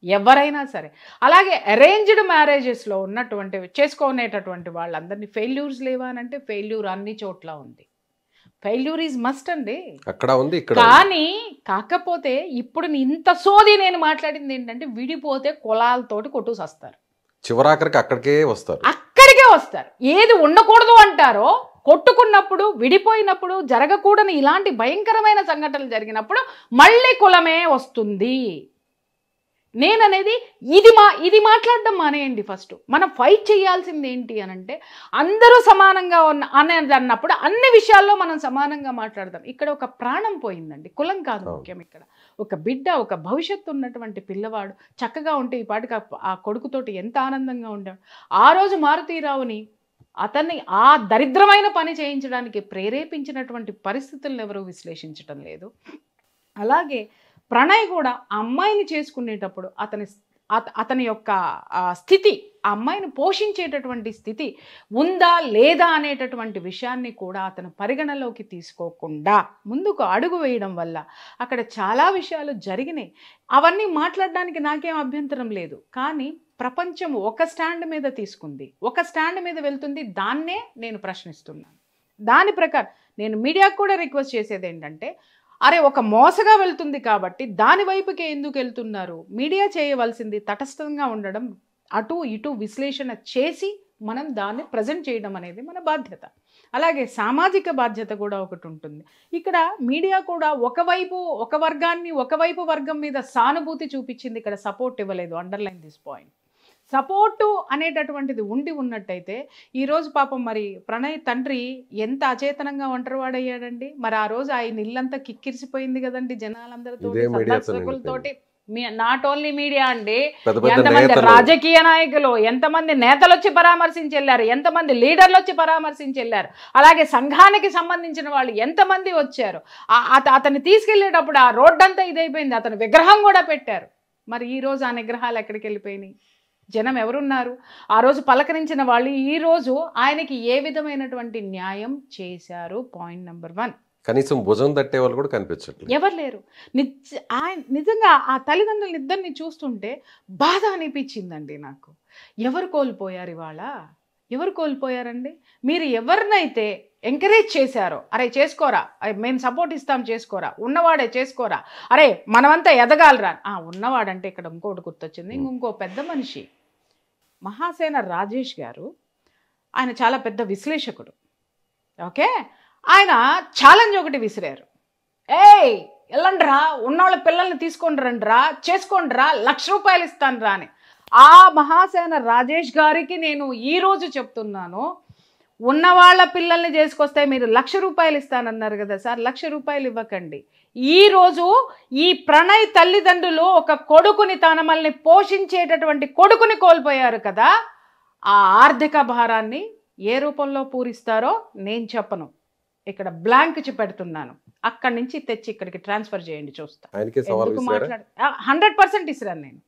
ఎవరైనా సరే. అలాగే అరేంజ్డ్ మ్యారేజెస్లో ఉన్నటువంటి చేసుకునేటటువంటి వాళ్ళందరినీ ఫెయిల్యూర్స్ లేవా అని అంటే, ఫెయిల్యూర్ అన్ని చోట్ల ఉంది. ఫెయిల్యూర్ ఈజ్ మస్ట్ అండి, అక్కడ ఉంది. కానీ కాకపోతే ఇప్పుడు ఇంత సోది నేను మాట్లాడింది ఏంటంటే, విడిపోతే కులాలతోటి కొట్టుకొస్తారు, చివరాఖరికి అక్కడికే వస్తారు. ఏది ఉండకూడదు అంటారో, కొట్టుకున్నప్పుడు, విడిపోయినప్పుడు, జరగకూడని ఇలాంటి భయంకరమైన సంఘటనలు జరిగినప్పుడు మళ్ళీ కులమే వస్తుంది. నేననేది ఇది మాట్లాడడం మానేయండి. ఫస్ట్ మనం ఫైట్ చేయాల్సింది ఏంటి అనంటే, అందరూ సమానంగా అనేది అన్నప్పుడు అన్ని విషయాల్లో మనం సమానంగా మాట్లాడదాం. ఇక్కడ ఒక ప్రాణం పోయిందండి, కులం కాదు ముఖ్యం. ఇక్కడ ఒక బిడ్డ, ఒక భవిష్యత్తు ఉన్నటువంటి పిల్లవాడు చక్కగా ఉంటే ఈ పాటికి ఆ కొడుకుతోటి ఎంత ఆనందంగా ఉండాడు. ఆ రోజు మారుతీరావుని అతన్ని ఆ దరిద్రమైన పని చేయించడానికి ప్రేరేపించినటువంటి పరిస్థితులను ఎవరూ విశ్లేషించటం లేదు. అలాగే ప్రణయ్ కూడా ఆ అమ్మాయిని చేసుకునేటప్పుడు అతని యొక్క స్థితి, ఆ అమ్మాయిని పోషించేటటువంటి స్థితి ఉందా లేదా అనేటటువంటి విషయాన్ని కూడా అతను పరిగణలోకి తీసుకోకుండా ముందుకు అడుగు వేయడం వల్ల అక్కడ చాలా విషయాలు జరిగినాయి. అవన్నీ మాట్లాడడానికి నాకేం అభ్యంతరం లేదు. కానీ ప్రపంచం ఒక స్టాండ్ మీద తీసుకుంది, ఒక స్టాండ్ మీద వెళ్తుంది, దాన్నే నేను ప్రశ్నిస్తున్నాను. దాని ప్రకారం నేను మీడియాకు కూడా రిక్వెస్ట్ చేసేది ఏంటంటే, అరే ఒక మోసగా వెళ్తుంది కాబట్టి దాని వైపుకే ఎందుకు వెళ్తున్నారు? మీడియా చేయవలసింది తటస్థంగా ఉండడం, అటు ఇటు విశ్లేషణ చేసి మనం దాన్ని ప్రజెంట్ చేయడం అనేది మన బాధ్యత. అలాగే సామాజిక బాధ్యత కూడా ఒకటి ఉంటుంది. ఇక్కడ మీడియా కూడా ఒకవైపు వర్గం మీద సానుభూతి చూపించింది, ఇక్కడ సపోర్ట్ ఇవ్వలేదు. Underline this point. సపోర్టు అనేటటువంటిది ఉన్నట్టయితే ఈరోజు పాపం మరి ప్రణయ్ తండ్రి ఎంత అచేతనంగా ఒంటరివాడయ్యాడండి. మరి ఆ రోజు ఆయన ఇల్లంతా కిక్కిరిసిపోయింది కదండి జనాలందరితో, సందర్శకులతోటి. నాట్ ఓన్లీ మీడియా అండి, ఎంతమంది రాజకీయ నాయకులు, ఎంతమంది నేతలు వచ్చి పరామర్శించి వెళ్ళారు, ఎంతమంది లీడర్లు వచ్చి పరామర్శించి వెళ్ళారు, అలాగే సంఘానికి సంబంధించిన వాళ్ళు ఎంతమంది వచ్చారు. అతన్ని తీసుకెళ్లేటప్పుడు ఆ రోడ్డంతా ఇదైపోయింది, అతని విగ్రహం కూడా పెట్టారు. మరి ఈ రోజు ఆ విగ్రహాలు ఎక్కడికి వెళ్ళిపోయినాయి? జనం ఎవరున్నారు? ఆ రోజు పలకరించిన వాళ్ళు ఈ రోజు ఆయనకి ఏ విధమైనటువంటి న్యాయం చేశారు? Point number 1. కనీసం భుజం తట్టే వాళ్ళు కూడా కనిపించట్లేదు, ఎవరు లేరు. నిజంగా ఆ తల్లిదండ్రులు ఇద్దరిని చూస్తుంటే బాధ అనిపించిందండి నాకు. ఎవరు కోల్పోయారు ఇవాళ? ఎవరు కోల్పోయారండి? మీరు ఎవరినైతే ఎంకరేజ్ చేశారో, అరే చేసుకోరా, మేము సపోర్ట్ ఇస్తాం చేసుకోరా, ఉన్నవాడే చేసుకోరా, అరే మనమంతా ఎదగాలరా, ఉన్నవాడంటే ఇక్కడ ఇంకోటి గుర్తొచ్చింది, ఇంకో పెద్ద మనిషి మహాసేన రాజేష్ గారు. ఆయన చాలా పెద్ద విశ్లేషకుడు. ఓకే, ఆయన ఛాలెంజ్ ఒకటి విసిరారు. వెళ్ళండి రా, ఉన్నవాళ్ళ పిల్లల్ని తీసుకొని రండి రా, చేసుకోండి రా, ₹1,00,000 ఇస్తాను రా అని. ఆ మహాసేన రాజేష్ గారికి నేను ఈరోజు చెప్తున్నాను, ఉన్నవాళ్ళ పిల్లల్ని చేసుకొస్తే మీరు ₹1,00,000 ఇస్తానన్నారు కదా సార్, ₹1,00,000 ఇవ్వకండి. ఈరోజు ఈ ప్రణయ్ తల్లిదండ్రులు ఒక కొడుకుని, తనమల్ని పోషించేటటువంటి కొడుకుని కోల్పోయారు కదా. ఆ ఆర్థిక భారాన్ని ఏ రూపంలో పూరిస్తారో నేను చెప్పను, ఇక్కడ బ్లాంక్ పెడుతున్నాను. అక్కడి నుంచి తెచ్చి ఇక్కడికి ట్రాన్స్ఫర్ చేయండి, చూస్తా. 100% ఇస్తాను నేను.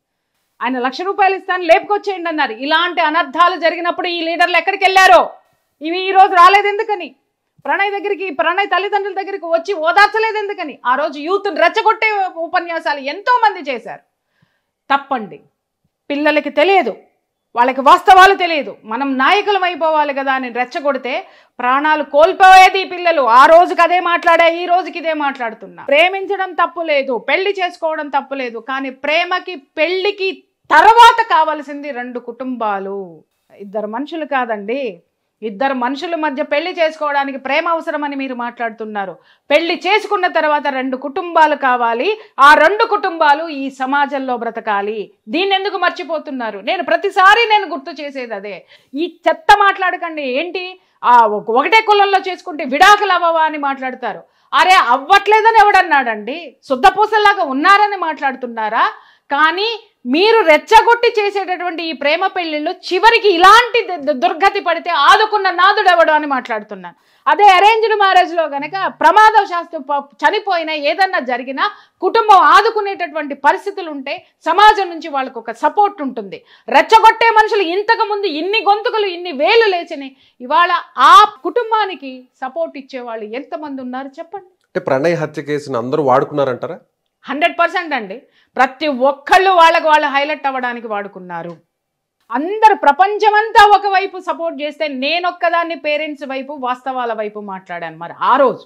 ఆయన ₹1,00,000 ఇస్తాను, లేపుకొచ్చేయండి అన్నారు. ఇలాంటి అనర్థాలు జరిగినప్పుడు ఈ లీడర్లు ఎక్కడికి వెళ్ళారో? ఇవి ఈ రోజు రాలేదు ఎందుకని? ప్రణయ్ దగ్గరికి, ప్రణయ్ తల్లిదండ్రుల దగ్గరికి వచ్చి ఓదార్చలేదు ఎందుకని? ఆ రోజు యూత్ని రెచ్చగొట్టే ఉపన్యాసాలు ఎంతో మంది చేశారు. తప్పండి, పిల్లలకి తెలియదు, వాళ్ళకి వాస్తవాలు తెలియదు, మనం నాయకులం అయిపోవాలి కదా అని రెచ్చగొడితే ప్రాణాలు కోల్పోయేది పిల్లలు. ఆ రోజుకి అదే మాట్లాడా, ఈ రోజుకి ఇదే మాట్లాడుతున్నా. ప్రేమించడం తప్పు లేదు, పెళ్లి చేసుకోవడం తప్పు లేదు, కానీ ప్రేమకి పెళ్లికి తర్వాత కావాల్సింది 2 కుటుంబాలు, 2 మనుషులు కాదండి. 2 మనుషుల మధ్య పెళ్లి చేసుకోవడానికి ప్రేమ అవసరమని మీరు మాట్లాడుతున్నారు. పెళ్లి చేసుకున్న తర్వాత 2 కుటుంబాలు కావాలి. ఆ 2 కుటుంబాలు ఈ సమాజంలో బ్రతకాలి. దీన్ని ఎందుకు మర్చిపోతున్నారు? నేను ప్రతిసారి గుర్తు చేసేది అదే. ఈ చెత్త మాట్లాడకండి. ఏంటి ఒకటే కులంలో చేసుకుంటే విడాకులు అవ్వవా అని మాట్లాడతారు. అరే అవ్వట్లేదని ఎవడన్నాడండి? శుద్ధపూసల్లాగా ఉన్నారని మాట్లాడుతున్నారా? కానీ మీరు రెచ్చగొట్టి చేసేటటువంటి ఈ ప్రేమ పెళ్లిళ్ళు చివరికి ఇలాంటి దుర్గతి పడితే ఆదుకున్న నాదుడు ఎవడు అని మాట్లాడుతున్నాను. అదే అరేంజ్డ్ మ్యారేజ్లో గనక ప్రమాదవశాత్తు చనిపోయినా ఏదన్నా జరిగినా కుటుంబం ఆదుకునేటటువంటి పరిస్థితులు ఉంటే సమాజం నుంచి వాళ్ళకు ఒక సపోర్ట్ ఉంటుంది. రెచ్చగొట్టే మనుషులు ఇంతకు ముందు ఇన్ని గొంతుకులు, ఇన్ని వేలు లేచినాయి. ఇవాళ ఆ కుటుంబానికి సపోర్ట్ ఇచ్చేవాళ్ళు ఎంతమంది ఉన్నారు చెప్పండి? అంటే ప్రణయ్ హత్య కేసును అందరూ వాడుకున్నారంటారా? 100% అండి. ప్రతి ఒక్కళ్ళు వాళ్ళు హైలైట్ అవ్వడానికి వాడుకున్నారు. అందరు ప్రపంచమంతా ఒకవైపు సపోర్ట్ చేస్తే నేనొక్కదాన్ని పేరెంట్స్ వైపు, వాస్తవాల వైపు మాట్లాడాను. మరి ఆ రోజు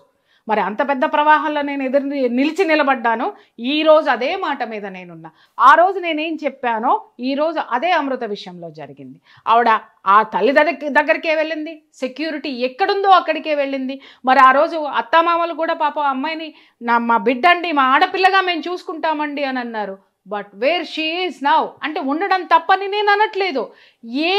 మరి అంత పెద్ద ప్రవాహంలో నేను నిలిచి నిలబడ్డాను. ఈ రోజు అదే మాట మీద నేనున్నా. ఆ రోజు నేనేం చెప్పానో ఈ రోజు అదే అమృత విషయంలో జరిగింది. ఆవిడ ఆ తల్లి దగ్గరికే వెళ్ళింది, సెక్యూరిటీ ఎక్కడుందో అక్కడికే వెళ్ళింది. మరి ఆ రోజు అత్తామామలు కూడా పాప అమ్మాయిని మా బిడ్డ అండి, మా ఆడపిల్లగా మేము చూసుకుంటామండి అని అన్నారు. But where she is now అంటే ఉండడం తప్పని నేను అనట్లేదు. ఏ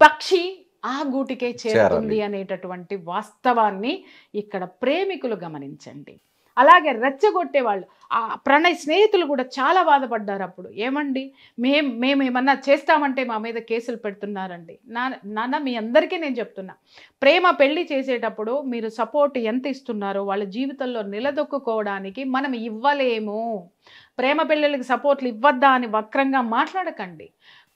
పక్షి ఆ గూటికే చేరుతుంది అనేటటువంటి వాస్తవాన్ని ఇక్కడ ప్రేమికులు గమనించండి. అలాగే రెచ్చగొట్టే వాళ్ళు, ఆ ప్రణయ్ స్నేహితులు కూడా చాలా బాధపడ్డారు. అప్పుడు ఏమండి మేమేమన్నా చేస్తామంటే మా మీద కేసులు పెడుతున్నారండి. నాన్న మీ అందరికీ నేను చెప్తున్నా, ప్రేమ పెళ్లి చేసేటప్పుడు మీరు సపోర్ట్ ఎంత ఇస్తున్నారో వాళ్ళ జీవితంలో నిలదొక్కుకోవడానికి మనం ఇవ్వలేము. ప్రేమ పెళ్ళిళ్ళకి సపోర్ట్లు ఇవ్వద్దా అని వక్రంగా మాట్లాడకండి.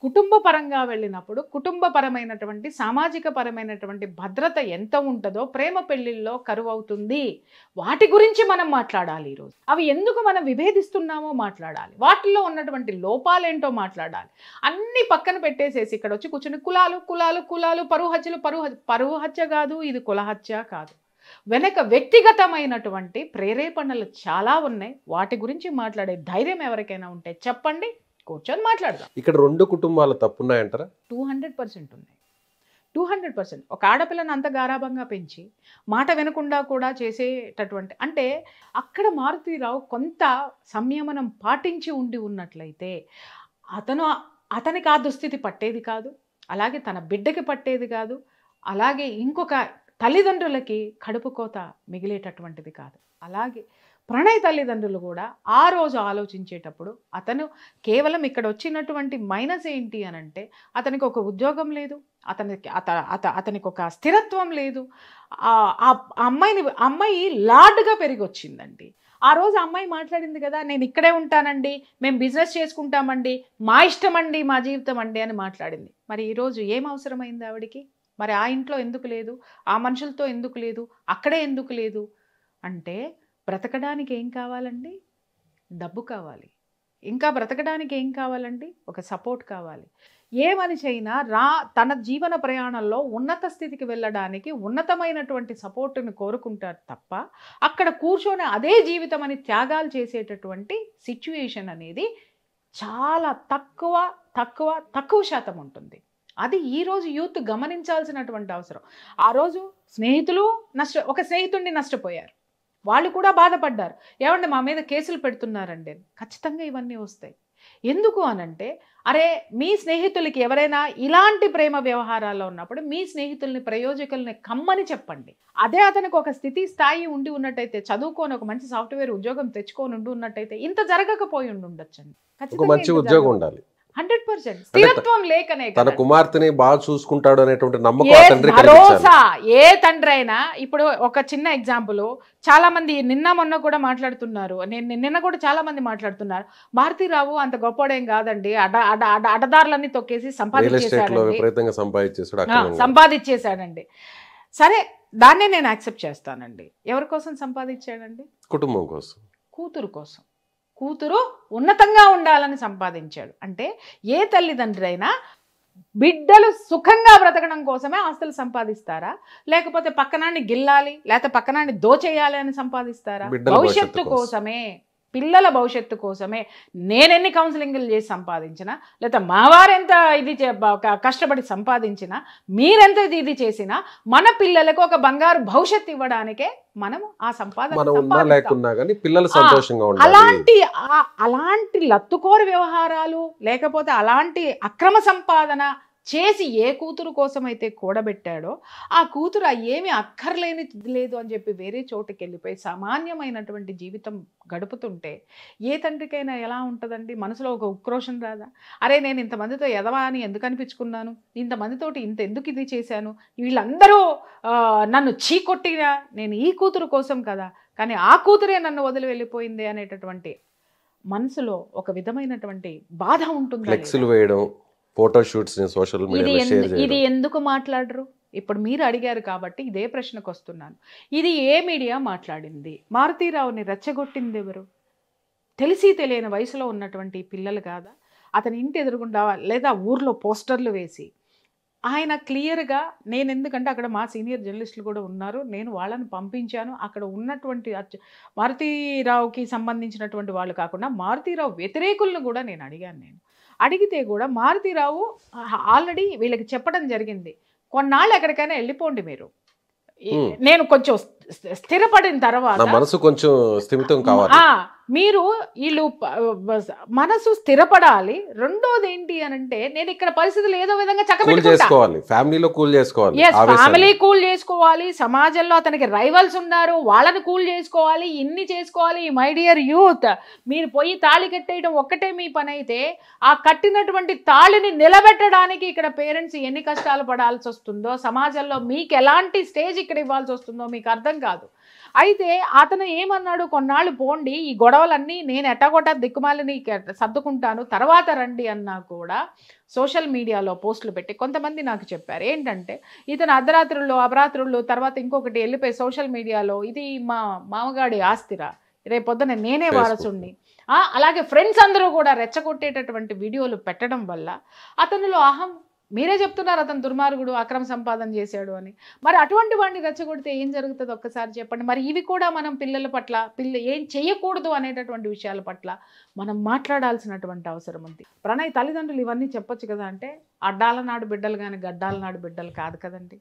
కుటుంబ పరంగా వెళ్ళినప్పుడు కుటుంబపరమైనటువంటి, సామాజిక పరమైనటువంటి భద్రత ఎంత ఉంటుందో ప్రేమ పెళ్లిల్లో కరువు అవుతుంది. వాటి గురించి మనం మాట్లాడాలి. ఈరోజు అవి ఎందుకు మనం విభేదిస్తున్నామో మాట్లాడాలి. వాటిల్లో ఉన్నటువంటి లోపాలేంటో మాట్లాడాలి. అన్ని పక్కన పెట్టేసేసి ఇక్కడ వచ్చి కూర్చుని కులాలు కులాలు కులాలు, పరువు హత్య కాదు, ఇది కులహత్య కాదు. వెనక వ్యక్తిగతమైనటువంటి ప్రేరేపణలు చాలా ఉన్నాయి. వాటి గురించి మాట్లాడే ధైర్యం ఎవరికైనా ఉంటే చెప్పండి, కూర్చొని మాట్లాడదాం. ఇక్కడ 2 కుటుంబాలు తప్పున్నాయంటారా? 200% ఉన్నాయి. 200%. ఒక ఆడపిల్లని అంత గారాభంగా పెంచి మాట వినకుండా కూడా చేసేటటువంటి, అంటే అక్కడ మారుతీరావు కొంత సంయమనం పాటించి ఉన్నట్లయితే అతను అతనికి ఆ దుస్థితి పట్టేది కాదు, అలాగే తన బిడ్డకి పట్టేది కాదు, అలాగే ఇంకొక తల్లిదండ్రులకి కడుపు కోత మిగిలేటటువంటిది కాదు. అలాగే ప్రణయ్ తల్లిదండ్రులు కూడా ఆ రోజు ఆలోచించేటప్పుడు అతను కేవలం ఇక్కడ వచ్చినటువంటి మైనస్ ఏంటి అని అంటే అతనికి ఒక ఉద్యోగం లేదు, అతనికి ఒక స్థిరత్వం లేదు. ఆ అమ్మాయి లార్డ్గా పెరిగి వచ్చిందండి. ఆ రోజు అమ్మాయి మాట్లాడింది కదా, నేను ఇక్కడే ఉంటానండి, మేము బిజినెస్ చేసుకుంటామండి, మా ఇష్టం అండి, మా జీవితం అండి అని మాట్లాడింది. మరి ఈరోజు ఏం అవసరమైంది ఆవిడికి? మరి ఆ ఇంట్లో ఎందుకు లేదు, ఆ మనుషులతో ఎందుకు లేదు, అక్కడే ఎందుకు లేదు అంటే బ్రతకడానికి ఏం కావాలండి? డబ్బు కావాలి. ఇంకా బ్రతకడానికి ఏం కావాలండి? ఒక సపోర్ట్ కావాలి. ఏ మనిషి అయినా తన జీవన ప్రయాణంలో ఉన్నత స్థితికి వెళ్ళడానికి ఉన్నతమైనటువంటి సపోర్టుని కోరుకుంటారు తప్ప అక్కడ కూర్చొని అదే జీవితం అని త్యాగాలు చేసేటటువంటి సిచ్యుయేషన్ అనేది చాలా తక్కువ శాతం ఉంటుంది. అది ఈరోజు యూత్ గమనించాల్సినటువంటి అవసరం. ఆ రోజు ఒక స్నేహితుడిని నష్టపోయారు, వాళ్ళు కూడా బాధపడ్డారు. ఏమంటే మా మీద కేసులు పెడుతున్నారండి. ఖచ్చితంగా ఇవన్నీ వస్తాయి. ఎందుకు అనంటే అరే మీ స్నేహితులకి ఎవరైనా ఇలాంటి ప్రేమ వ్యవహారాల్లో ఉన్నప్పుడు మీ స్నేహితుల్ని ప్రయోజకుల్ని కమ్మని చెప్పండి. అదే అతనికి ఒక స్థాయి ఉండి ఉన్నట్టయితే, చదువుకొని ఒక మంచి సాఫ్ట్వేర్ ఉద్యోగం తెచ్చుకొని ఉన్నట్టయితే ఇంత జరగకపోయి ఉండొచ్చండి. మంచి ఉద్యోగం ఉండాలి. 100% స్థిరత్వం లేకనే తన కుమార్తెని బాగా చూసుకుంటాడు అనేటువంటి నమ్మకం భరోసా ఏ తండ్రి అయినా. ఇప్పుడు ఒక చిన్న ఎగ్జాంపుల్, చాలా మంది నిన్న మొన్న కూడా మాట్లాడుతున్నారు, నిన్న కూడా చాలా మంది మాట్లాడుతున్నారు, భారతీరావు అంత గొప్పడేం కాదండి, అడ్డదారులన్నీ తొక్కేసి సంపాదించేశాడండి. సరే, దాన్నే నేను యాక్సెప్ట్ చేస్తానండి. ఎవరి కోసం సంపాదించాడండి? కుటుంబం కోసం, కూతురు కోసం. కూతురు ఉన్నతంగా ఉండాలని సంపాదించాడు. అంటే ఏ తల్లిదండ్రి అయినా బిడ్డలు సుఖంగా బ్రతకడం కోసమే ఆస్తులు సంపాదిస్తారా, లేకపోతే పక్కనాన్ని గిల్లాలి లేకపోతే పక్కనాన్ని దోచేయాలి అని సంపాదిస్తారా? భవిష్యత్తు కోసమే, పిల్లల భవిష్యత్తు కోసమే. నేనెన్ని కౌన్సిలింగ్లు చేసి సంపాదించినా, లేదా మావారెంత కష్టపడి సంపాదించినా, మీరెంత ఇది చేసినా, మన పిల్లలకు ఒక బంగారు భవిష్యత్తు ఇవ్వడానికే మనం ఆ సంపాదన అలాంటి లత్తుకోరు వ్యవహారాలు లేకపోతే అలాంటి అక్రమ సంపాదన చేసి ఏ కూతురు కోసం అయితే కూడబెట్టాడో ఆ కూతురు ఏమీ అక్కర్లేని లేదు అని చెప్పి వేరే చోటుకి వెళ్ళిపోయి సామాన్యమైనటువంటి జీవితం గడుపుతుంటే ఏ తండ్రికైనా ఎలా ఉంటుందండి? మనసులో ఒక ఉక్రోషం రాదా? అరే నేను ఇంతమందితో ఎదవా అని ఎందుకు అనిపించుకున్నాను, ఇంతమందితోటి ఎందుకు ఇది చేశాను, వీళ్ళందరూ నన్ను చీకొట్టినా నేను ఈ కూతురు కోసం కదా, కానీ ఆ కూతురే నన్ను వదిలి వెళ్ళిపోయింది అనేటటువంటి మనసులో ఒక విధమైనటువంటి బాధ ఉంటుంది. ఫోటోషూట్స్ సోషల్ మీడియాలో ఇది ఎందుకు మాట్లాడరు? ఇప్పుడు మీరు అడిగారు కాబట్టి ఇదే ప్రశ్నకు వస్తున్నాను. ఇది ఏ మీడియా మాట్లాడింది? మారుతీరావుని రెచ్చగొట్టింది ఎవరు? తెలిసి తెలియని వయసులో ఉన్నటువంటి పిల్లలు కాదా? అతని ఇంటి ఎదురుగుండా లేదా ఊర్లో పోస్టర్లు వేసి ఆయన క్లియర్గా, నేను ఎందుకంటే అక్కడ మా సీనియర్ జర్నలిస్టులు కూడా ఉన్నారు, నేను వాళ్ళని పంపించాను. అక్కడ ఉన్నటువంటి మారుతీరావుకి సంబంధించినటువంటి వాళ్ళు కాకుండా మారుతీరావు వ్యతిరేకులను కూడా నేను అడిగాను. అడిగితే కూడా మారుతీరావు ఆల్రెడీ వీళ్ళకి చెప్పడం జరిగింది, కొన్నాళ్ళు ఎక్కడికైనా వెళ్ళిపోండి మీరు, నేను కొంచెం స్థిరపడిన తర్వాత మనసు కొంచెం స్థిమితం కావాలి, మీరు వీళ్ళు మనసు స్థిరపడాలి. రెండోది ఏంటి అని అంటే నేను ఇక్కడ పరిస్థితులు ఏదో విధంగా చక్కబెట్టుకోవాలి, ఫ్యామిలీ కూల్ చేసుకోవాలి, సమాజంలో అతనికి రైవల్స్ ఉన్నారు వాళ్ళని కూల్ చేసుకోవాలి, ఇన్ని చేసుకోవాలి. మై డియర్ యూత్, మీరు పోయి తాళి కట్టేయడం ఒక్కటే మీ పని అయితే ఆ కట్టినటువంటి తాళిని నిలబెట్టడానికి ఇక్కడ పేరెంట్స్ ఎన్ని కష్టాలు పడాల్సి వస్తుందో, సమాజంలో మీకు ఎలాంటి స్టేజ్ ఇక్కడ ఇవ్వాల్సి వస్తుందో మీకు అర్థం కాదు. అయితే అతను ఏమన్నాడు, కొన్నాళ్ళు పోండి, ఈ గొడవలన్నీ నేను ఎట్టగొట్ట దిక్కుమాలని సర్దుకుంటాను, తర్వాత రండి అన్నా కూడా సోషల్ మీడియాలో పోస్టులు పెట్టి కొంతమంది నాకు చెప్పారు ఏంటంటే ఇతను అర్ధరాత్రుల్లో అపరాత్రుల్లో తర్వాత ఇంకొకటి వెళ్ళిపోయి సోషల్ మీడియాలో ఇది మా మామగాడి ఆస్తిరా, రేపొద్దున నేనే వారసుణ్ణి, అలాగే ఫ్రెండ్స్ అందరూ కూడా రెచ్చగొట్టేటటువంటి వీడియోలు పెట్టడం వల్ల అతనిలో మీరే చెప్తున్నారు అతను దుర్మార్గుడు, అక్రమ సంపాదన చేశాడు అని. మరి అటువంటి వాడిని రెచ్చగొడితే ఏం జరుగుతుంది ఒక్కసారి చెప్పండి. మరి ఇవి కూడా మనం పిల్లల పట్ల ఏం చేయకూడదు అనేటటువంటి విషయాల పట్ల మనం మాట్లాడాల్సినటువంటి అవసరం ఉంది. ప్రణయ్ తల్లిదండ్రులు ఇవన్నీ చెప్పొచ్చు కదా అంటే అడ్డాల నాడు బిడ్డలు కానీ గడ్డాల నాడు బిడ్డలు కాదు కదండి.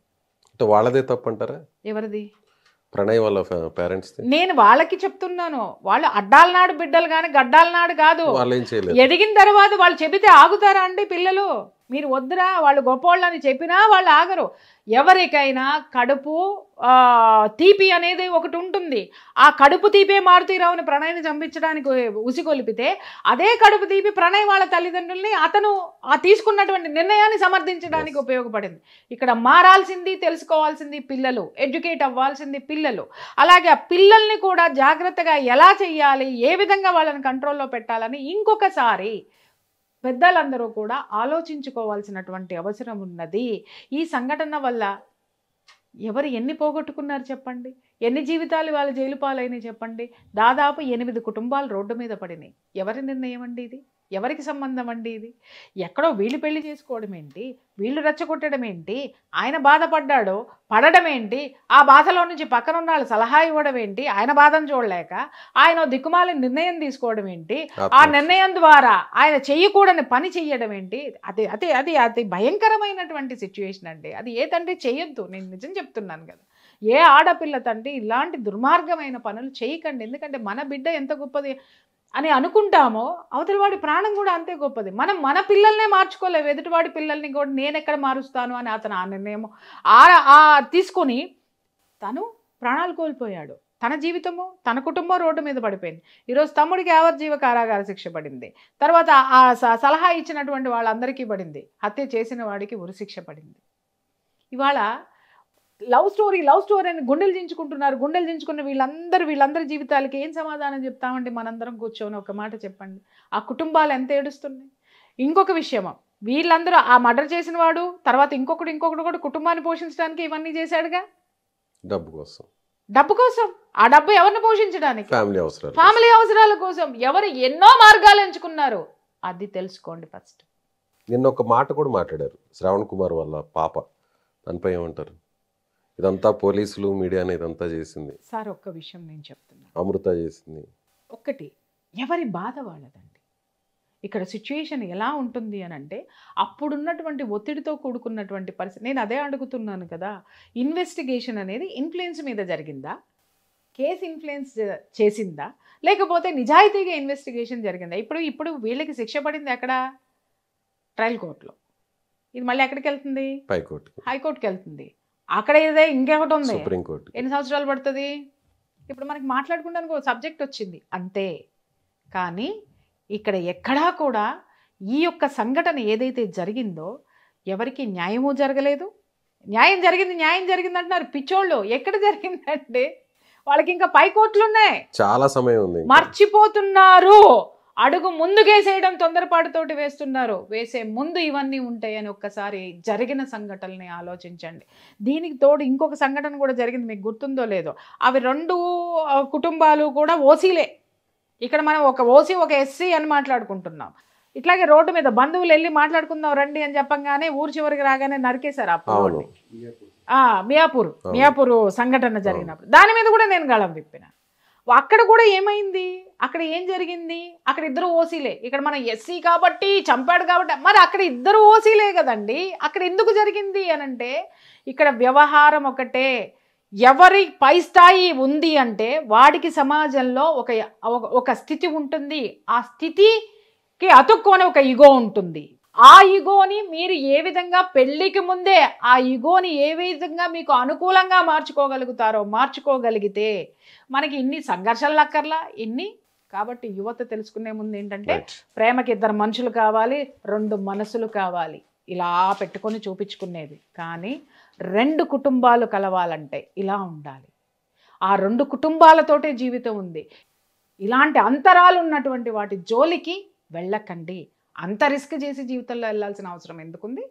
వాళ్ళదే తప్పు అంటారా? ఎవరిది? ప్రణయ్ వాళ్ళ పేరెంట్స్ నేను వాళ్ళకి చెప్తున్నాను, వాళ్ళు అడ్డాల నాడు బిడ్డలు కానీ గడ్డాల నాడు కాదు. వాళ్ళు ఏం చేయలేదు. ఎదిగిన తర్వాత వాళ్ళు చెబితే ఆగుతారా అండి పిల్లలు? మీరు వద్దురా వాళ్ళు గొప్పోళ్ళని చెప్పినా వాళ్ళు ఆగరు. ఎవరికైనా కడుపు తీపి అనేది ఒకటి ఉంటుంది. ఆ కడుపు తీపే మారుతీరావుని ప్రణయ్ని చంపించడానికి ఉసిగొలిపితే అదే కడుపు తీపి ప్రణయ్ వాళ్ళ తల్లిదండ్రుల్ని అతను ఆ తీసుకున్నటువంటి నిర్ణయాన్ని సమర్థించడానికి ఉపయోగపడింది. ఇక్కడ మారాల్సింది, తెలుసుకోవాల్సింది పిల్లలు, ఎడ్యుకేట్ అవ్వాల్సింది పిల్లలు. అలాగే ఆ పిల్లల్ని కూడా జాగ్రత్తగా ఎలా చెయ్యాలి, ఏ విధంగా వాళ్ళని కంట్రోల్లో పెట్టాలని ఇంకొకసారి పెద్దలందరూ కూడా ఆలోచించుకోవాల్సినటువంటి అవసరం ఉన్నది. ఈ సంఘటన వల్ల ఎవరు ఎన్ని పోగొట్టుకున్నారు చెప్పండి, ఎన్ని జీవితాలు వాళ్ళ జైలు పాలైనవి చెప్పండి. దాదాపు 8 కుటుంబాలు రోడ్డు మీద పడినాయి. ఎవరి నిర్ణయం అండి ఇది? ఎవరికి సంబంధం అండి ఇది? ఎక్కడో వీళ్ళు పెళ్లి చేసుకోవడం ఏంటి, వీళ్ళు రెచ్చగొట్టడం ఏంటి, ఆయన బాధపడ్డాడో పడడం ఏంటి, ఆ బాధలో నుంచి పక్కన ఉన్న వాళ్ళు సలహా ఇవ్వడం ఏంటి, ఆయన బాధను చూడలేక ఆయన దిక్కుమాలి నిర్ణయం తీసుకోవడం ఏంటి, ఆ నిర్ణయం ద్వారా ఆయన చెయ్యకూడని పని చెయ్యడం ఏంటి? అది అది అది అది భయంకరమైనటువంటి సిచ్యువేషన్ అండి. అది ఏ తండ్రి చెయ్యొద్దు, నేను నిజం చెప్తున్నాను కదా. ఏ ఆడపిల్ల తండ్రి ఇలాంటి దుర్మార్గమైన పనులు చేయకండి. ఎందుకంటే మన బిడ్డ ఎంత గొప్పది అని అనుకుంటామో అవతలివాడి ప్రాణం కూడా అంతే గొప్పది. మనం మన పిల్లల్నే మార్చుకోలేవు, ఎదుటివాడి పిల్లల్ని కూడా నేను ఎక్కడ మారుస్తాను అని అతను ఆ నిర్ణయం తీసుకొని తను ప్రాణాలు కోల్పోయాడు. తన జీవితము, తన కుటుంబం రోడ్డు మీద పడిపోయింది. ఈరోజు తమ్ముడికి యావజ్జీవ కారాగార శిక్ష పడింది. తర్వాత ఆ సలహా ఇచ్చినటువంటి వాళ్ళందరికీ పడింది. హత్య చేసిన వాడికి ఉరిశిక్ష పడింది. ఇవాళ లవ్ స్టోరీ అని గుండెలు దించుకుంటున్నారు. గుండెలు దించుకున్న వీళ్ళందరి జీవితాలకి ఏం సమాధానం చెప్తామండి? మనందరం కూర్చొని ఒక మాట చెప్పండి. ఆ కుటుంబాలు ఎంత ఏడుస్తున్నాయి. ఇంకొక విషయమా, వీళ్ళందరూ ఆ మర్డర్ చేసిన వాడు తర్వాత ఇంకొకటి కూడా కుటుంబాన్ని పోషించడానికి ఇవన్నీ చేశాడుగా, డబ్బు కోసం. ఆ డబ్బు ఎవరిని పోషించడానికి? ఫ్యామిలీ అవసరాల కోసం. ఎవరు ఎన్నో మార్గాలు ఎంచుకున్నారు, అది తెలుసుకోండి ఫస్ట్. నిన్న ఒక మాట కూడా మాట్లాడారు శ్రావణ్ కుమార్ వాళ్ళ పాప, దానిపై ఏమంటారు? ఇదంతా పోలీసులు, మీడియానే ఇదంతా చేసింది సార్. ఒక్క విషయం నేను చెప్తున్నా, అమృత చేసింది. ఒక్కటి, ఎవరి బాధ వాళ్ళదండి. ఇక్కడ సిచ్యుయేషన్ ఎలా ఉంటుంది అని అంటే అప్పుడున్నటువంటి ఒత్తిడితో కూడుకున్నటువంటి పరిస్థితి. నేను అదే అడుగుతున్నాను కదా, ఇన్వెస్టిగేషన్ అనేది ఇన్ఫ్లుయెన్స్ మీద జరిగిందా, కేసు ఇన్ఫ్లుయెన్స్ చేసిందా, లేకపోతే నిజాయితీగా ఇన్వెస్టిగేషన్ జరిగిందా? ఇప్పుడు వీళ్ళకి శిక్ష పడింది ఎక్కడ? ట్రయల్ కోర్టులో. ఇది మళ్ళీ ఎక్కడికి వెళ్తుంది? హైకోర్టుకి వెళ్తుంది. అక్కడ ఏదే ఇంకొకటి ఉంది, ఎన్ని సంవత్సరాలు పడుతుంది? ఇప్పుడు మనకి మాట్లాడుకుంటానికి ఒక సబ్జెక్ట్ వచ్చింది అంతే. కానీ ఇక్కడ ఎక్కడా కూడా ఈ యొక్క సంఘటన ఏదైతే జరిగిందో ఎవరికి న్యాయము జరగలేదు. న్యాయం జరిగింది అంటున్నారు పిచ్చోళ్ళు. ఎక్కడ జరిగిందంటే వాళ్ళకి ఇంకా పై కోర్టులు ఉన్నాయి, చాలా సమయం ఉంది, మర్చిపోతున్నారు. అడుగు ముందుకేసేయడం తొందరపాటుతోటి వేస్తున్నారు. వేసే ముందు ఇవన్నీ ఉంటాయని ఒక్కసారి జరిగిన సంఘటనల్ని ఆలోచించండి. దీనికి తోడు ఇంకొక సంఘటన కూడా జరిగింది, మీకు గుర్తుందో లేదో. అవి 2 కుటుంబాలు కూడా ఓసీలే. ఇక్కడ మనం ఒక ఓసీ ఒక ఎస్సీ అని మాట్లాడుకుంటున్నాం. ఇట్లాగే రోడ్డు మీద బంధువులు వెళ్ళి మాట్లాడుకుందాం రండి అని చెప్పంగానే ఊరు చివరికి రాగానే నరికేశారు. అప్పుడు మియాపూర్ సంఘటన జరిగినప్పుడు దాని మీద కూడా నేను గళం విప్పిన. అక్కడ కూడా ఏమైంది, అక్కడ ఏం జరిగింది? అక్కడ ఇద్దరు ఓసీలే. ఇక్కడ మనం ఎస్సీ కాబట్టి చంపాడు కాబట్టి, మరి అక్కడ ఇద్దరు ఓసీలే కదండి. అక్కడ ఎందుకు జరిగింది అనంటే ఇక్కడ వ్యవహారం ఒకటే. ఎవరి పై స్థాయి ఉంది అంటే వాడికి సమాజంలో ఒక స్థితి ఉంటుంది. ఆ స్థితికి అతుక్కొని ఒక ఈగో ఉంటుంది. ఆ ఈగోని మీరు ఏ విధంగా పెళ్లికి ముందే ఆ ఈగోని ఏ విధంగా మీకు అనుకూలంగా మార్చుకోగలిగితే మనకి ఇన్ని సంఘర్షణలు అక్కర్లా ఇన్ని. కాబట్టి యువత తెలుసుకునే ముందు ఏంటంటే ప్రేమకి 2 మనుషులు కావాలి, 2 మనసులు కావాలి. ఇలా పెట్టుకొని చూపించుకునేది. కానీ 2 కుటుంబాలు కలవాలంటే ఇలా ఉండాలి. ఆ 2 కుటుంబాలతోటే జీవితం ఉంది. ఇలాంటి అంతరాలు ఉన్నటువంటి వాటి జోలికి వెళ్ళకండి. అంత రిస్క్ చేసి జీవితంలో వెళ్ళాల్సిన అవసరం ఎందుకుంది?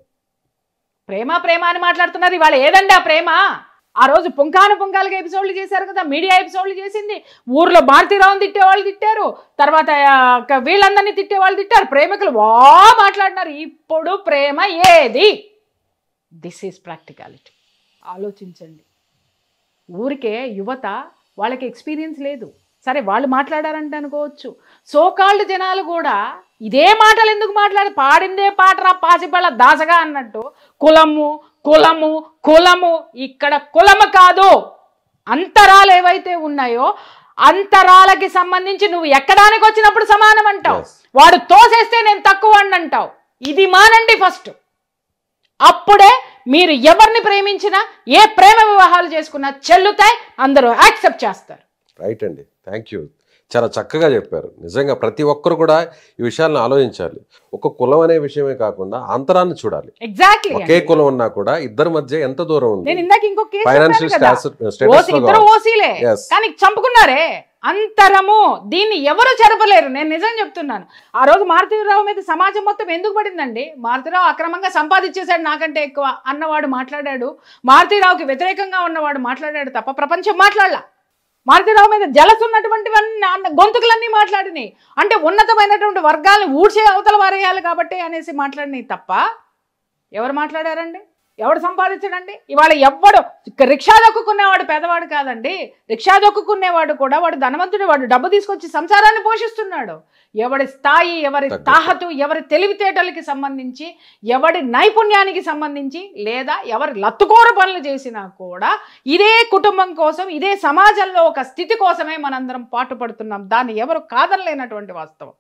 ప్రేమ అని మాట్లాడుతున్నారు. ఇవాళ ఏదండి ఆ ప్రేమ? ఆ రోజు పుంకాలుగా ఎపిసోడ్లు చేశారు కదా, మీడియా ఎపిసోడ్లు చేసింది. ఊర్లో భారతీరావుని తిట్టేవాళ్ళు తిట్టారు, తర్వాత వీళ్ళందరినీ తిట్టేవాళ్ళు తిట్టారు, ప్రేమికులు మాట్లాడినారు. ఇప్పుడు ప్రేమ ఏది? This is practicality. ఆలోచించండి. ఊరికే యువత వాళ్ళకి ఎక్స్పీరియన్స్ లేదు, సరే వాళ్ళు మాట్లాడారంటే అనుకోవచ్చు. సోకాళ్ళు జనాలు కూడా ఇదే మాటలు ఎందుకు పాడిందే పాటరా పాసిపళ్ళ దాసగా అన్నట్టు కులము కులము కులము. ఇక్కడ కులము కాదు, అంతరాలు ఏవైతే ఉన్నాయో అంతరాలకి సంబంధించి నువ్వు ఎక్కడానికి వచ్చినప్పుడు సమానం అంటావు, వాడు తోసేస్తే నేను తక్కువ అని అంటావు. ఇది మానండి ఫస్ట్. అప్పుడే మీరు ఎవరిని ప్రేమించినా ఏ ప్రేమ వివాహాలు చేసుకున్నా చెల్లుతాయి, అందరూ యాక్సెప్ట్ చేస్తారు. రైట్ అండి, థ్యాంక్ యూ, చాలా చక్కగా చెప్పారు. నిజంగా ప్రతి ఒక్కరు కూడా ఈ విషయాలను ఆలోచించాలి. ఒక కులం అనే విషయమే కాకుండా అంతరాన్ని చూడాలి. ఎగ్జాక్ట్లీ. ఒకే కులం ఉన్నా కూడా ఇద్దరి మధ్య ఎంత దూరం ఉంది. నేను ఇందాక ఇంకో కేసు ఫైనాన్షియల్ ఇద్దరు ఓసీలే కానీ చంపుకున్నారే. అంతరము దీన్ని ఎవరు చెరపలేరు. నేను నిజం చెప్తున్నాను. ఆ రోజు మారుతీరావు మీద సమాజం మొత్తం ఎందుకు పడిందండి? మారుతీరావు అక్రమంగా సంపాదించేశాడు నాకంటే ఎక్కువ అన్నవాడు మాట్లాడాడు, మారుతీరావుకి వ్యతిరేకంగా ఉన్నవాడు మాట్లాడాడు తప్ప ప్రపంచం మాట్లాడలా. మారుతీరావు మీద జలస్ ఉన్నటువంటి గొంతుకులన్నీ మాట్లాడినాయి. అంటే ఉన్నతమైనటువంటి వర్గాలను ఊడ్చే అవతల వారేయాలి కాబట్టి అనేసి మాట్లాడినాయి తప్ప ఎవరు మాట్లాడారండి? ఎవడు సంపాదించడండి? ఇవాళ ఎవ్వడు రిక్షా దొక్కుకునేవాడు పేదవాడు కాదండి. రిక్షా దొక్కుకునేవాడు కూడా వాడు ధనవంతుడు, వాడు డబ్బు తీసుకొచ్చి సంసారాన్ని పోషిస్తున్నాడు. ఎవడి స్థాయి, ఎవరి తాహతు, ఎవరి తెలివితేటలకి సంబంధించి, ఎవడి నైపుణ్యానికి సంబంధించి, లేదా ఎవరి లత్తుకోర పనులు చేసినా కూడా ఇదే కుటుంబం కోసం, ఇదే సమాజంలో ఒక స్థితి కోసమే మనందరం పాటుపడుతున్నాం. దాన్ని ఎవరు కాదనలేనటువంటి వాస్తవం.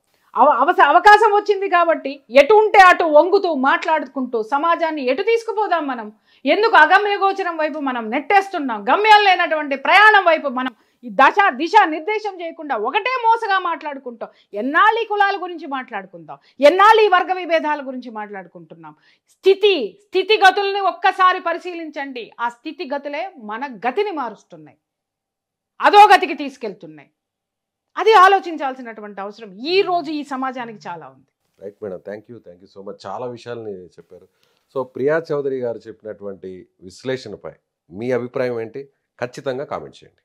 అవకాశం వచ్చింది కాబట్టి ఎటు ఉంటే అటు వంగుతూ మాట్లాడుకుంటూ సమాజాన్ని ఎటు తీసుకుపోదాం మనం? ఎందుకు అగమ్య గోచరం వైపు మనం నెట్టేస్తున్నాం? గమ్యాలు లేనటువంటి ప్రయాణం వైపు మనం ఈ దిశ నిర్దేశం చేయకుండా ఒకటే మోసగా మాట్లాడుకుంటాం. ఎన్నాళ్ళు ఈ కులాల గురించి మాట్లాడుకుందాం, ఎన్నాళ్ళు ఈ వర్గ విభేదాల గురించి మాట్లాడుకుంటున్నాం. స్థితిగతుల్ని ఒక్కసారి పరిశీలించండి. ఆ స్థితిగతులే మన గతిని మారుస్తున్నాయి, అదో గతికి తీసుకెళ్తున్నాయి. అది ఆలోచించాల్సినటువంటి అవసరం ఈ రోజు ఈ సమాజానికి చాలా ఉంది. Right madam, thank you so much. చాలా విషయాలని చెప్పారు. సో ప్రియా చౌదరి గారు చెప్పినటువంటి విశ్లేషణపై మీ అభిప్రాయం ఏంటి? ఖచ్చితంగా కామెంట్ చేయండి.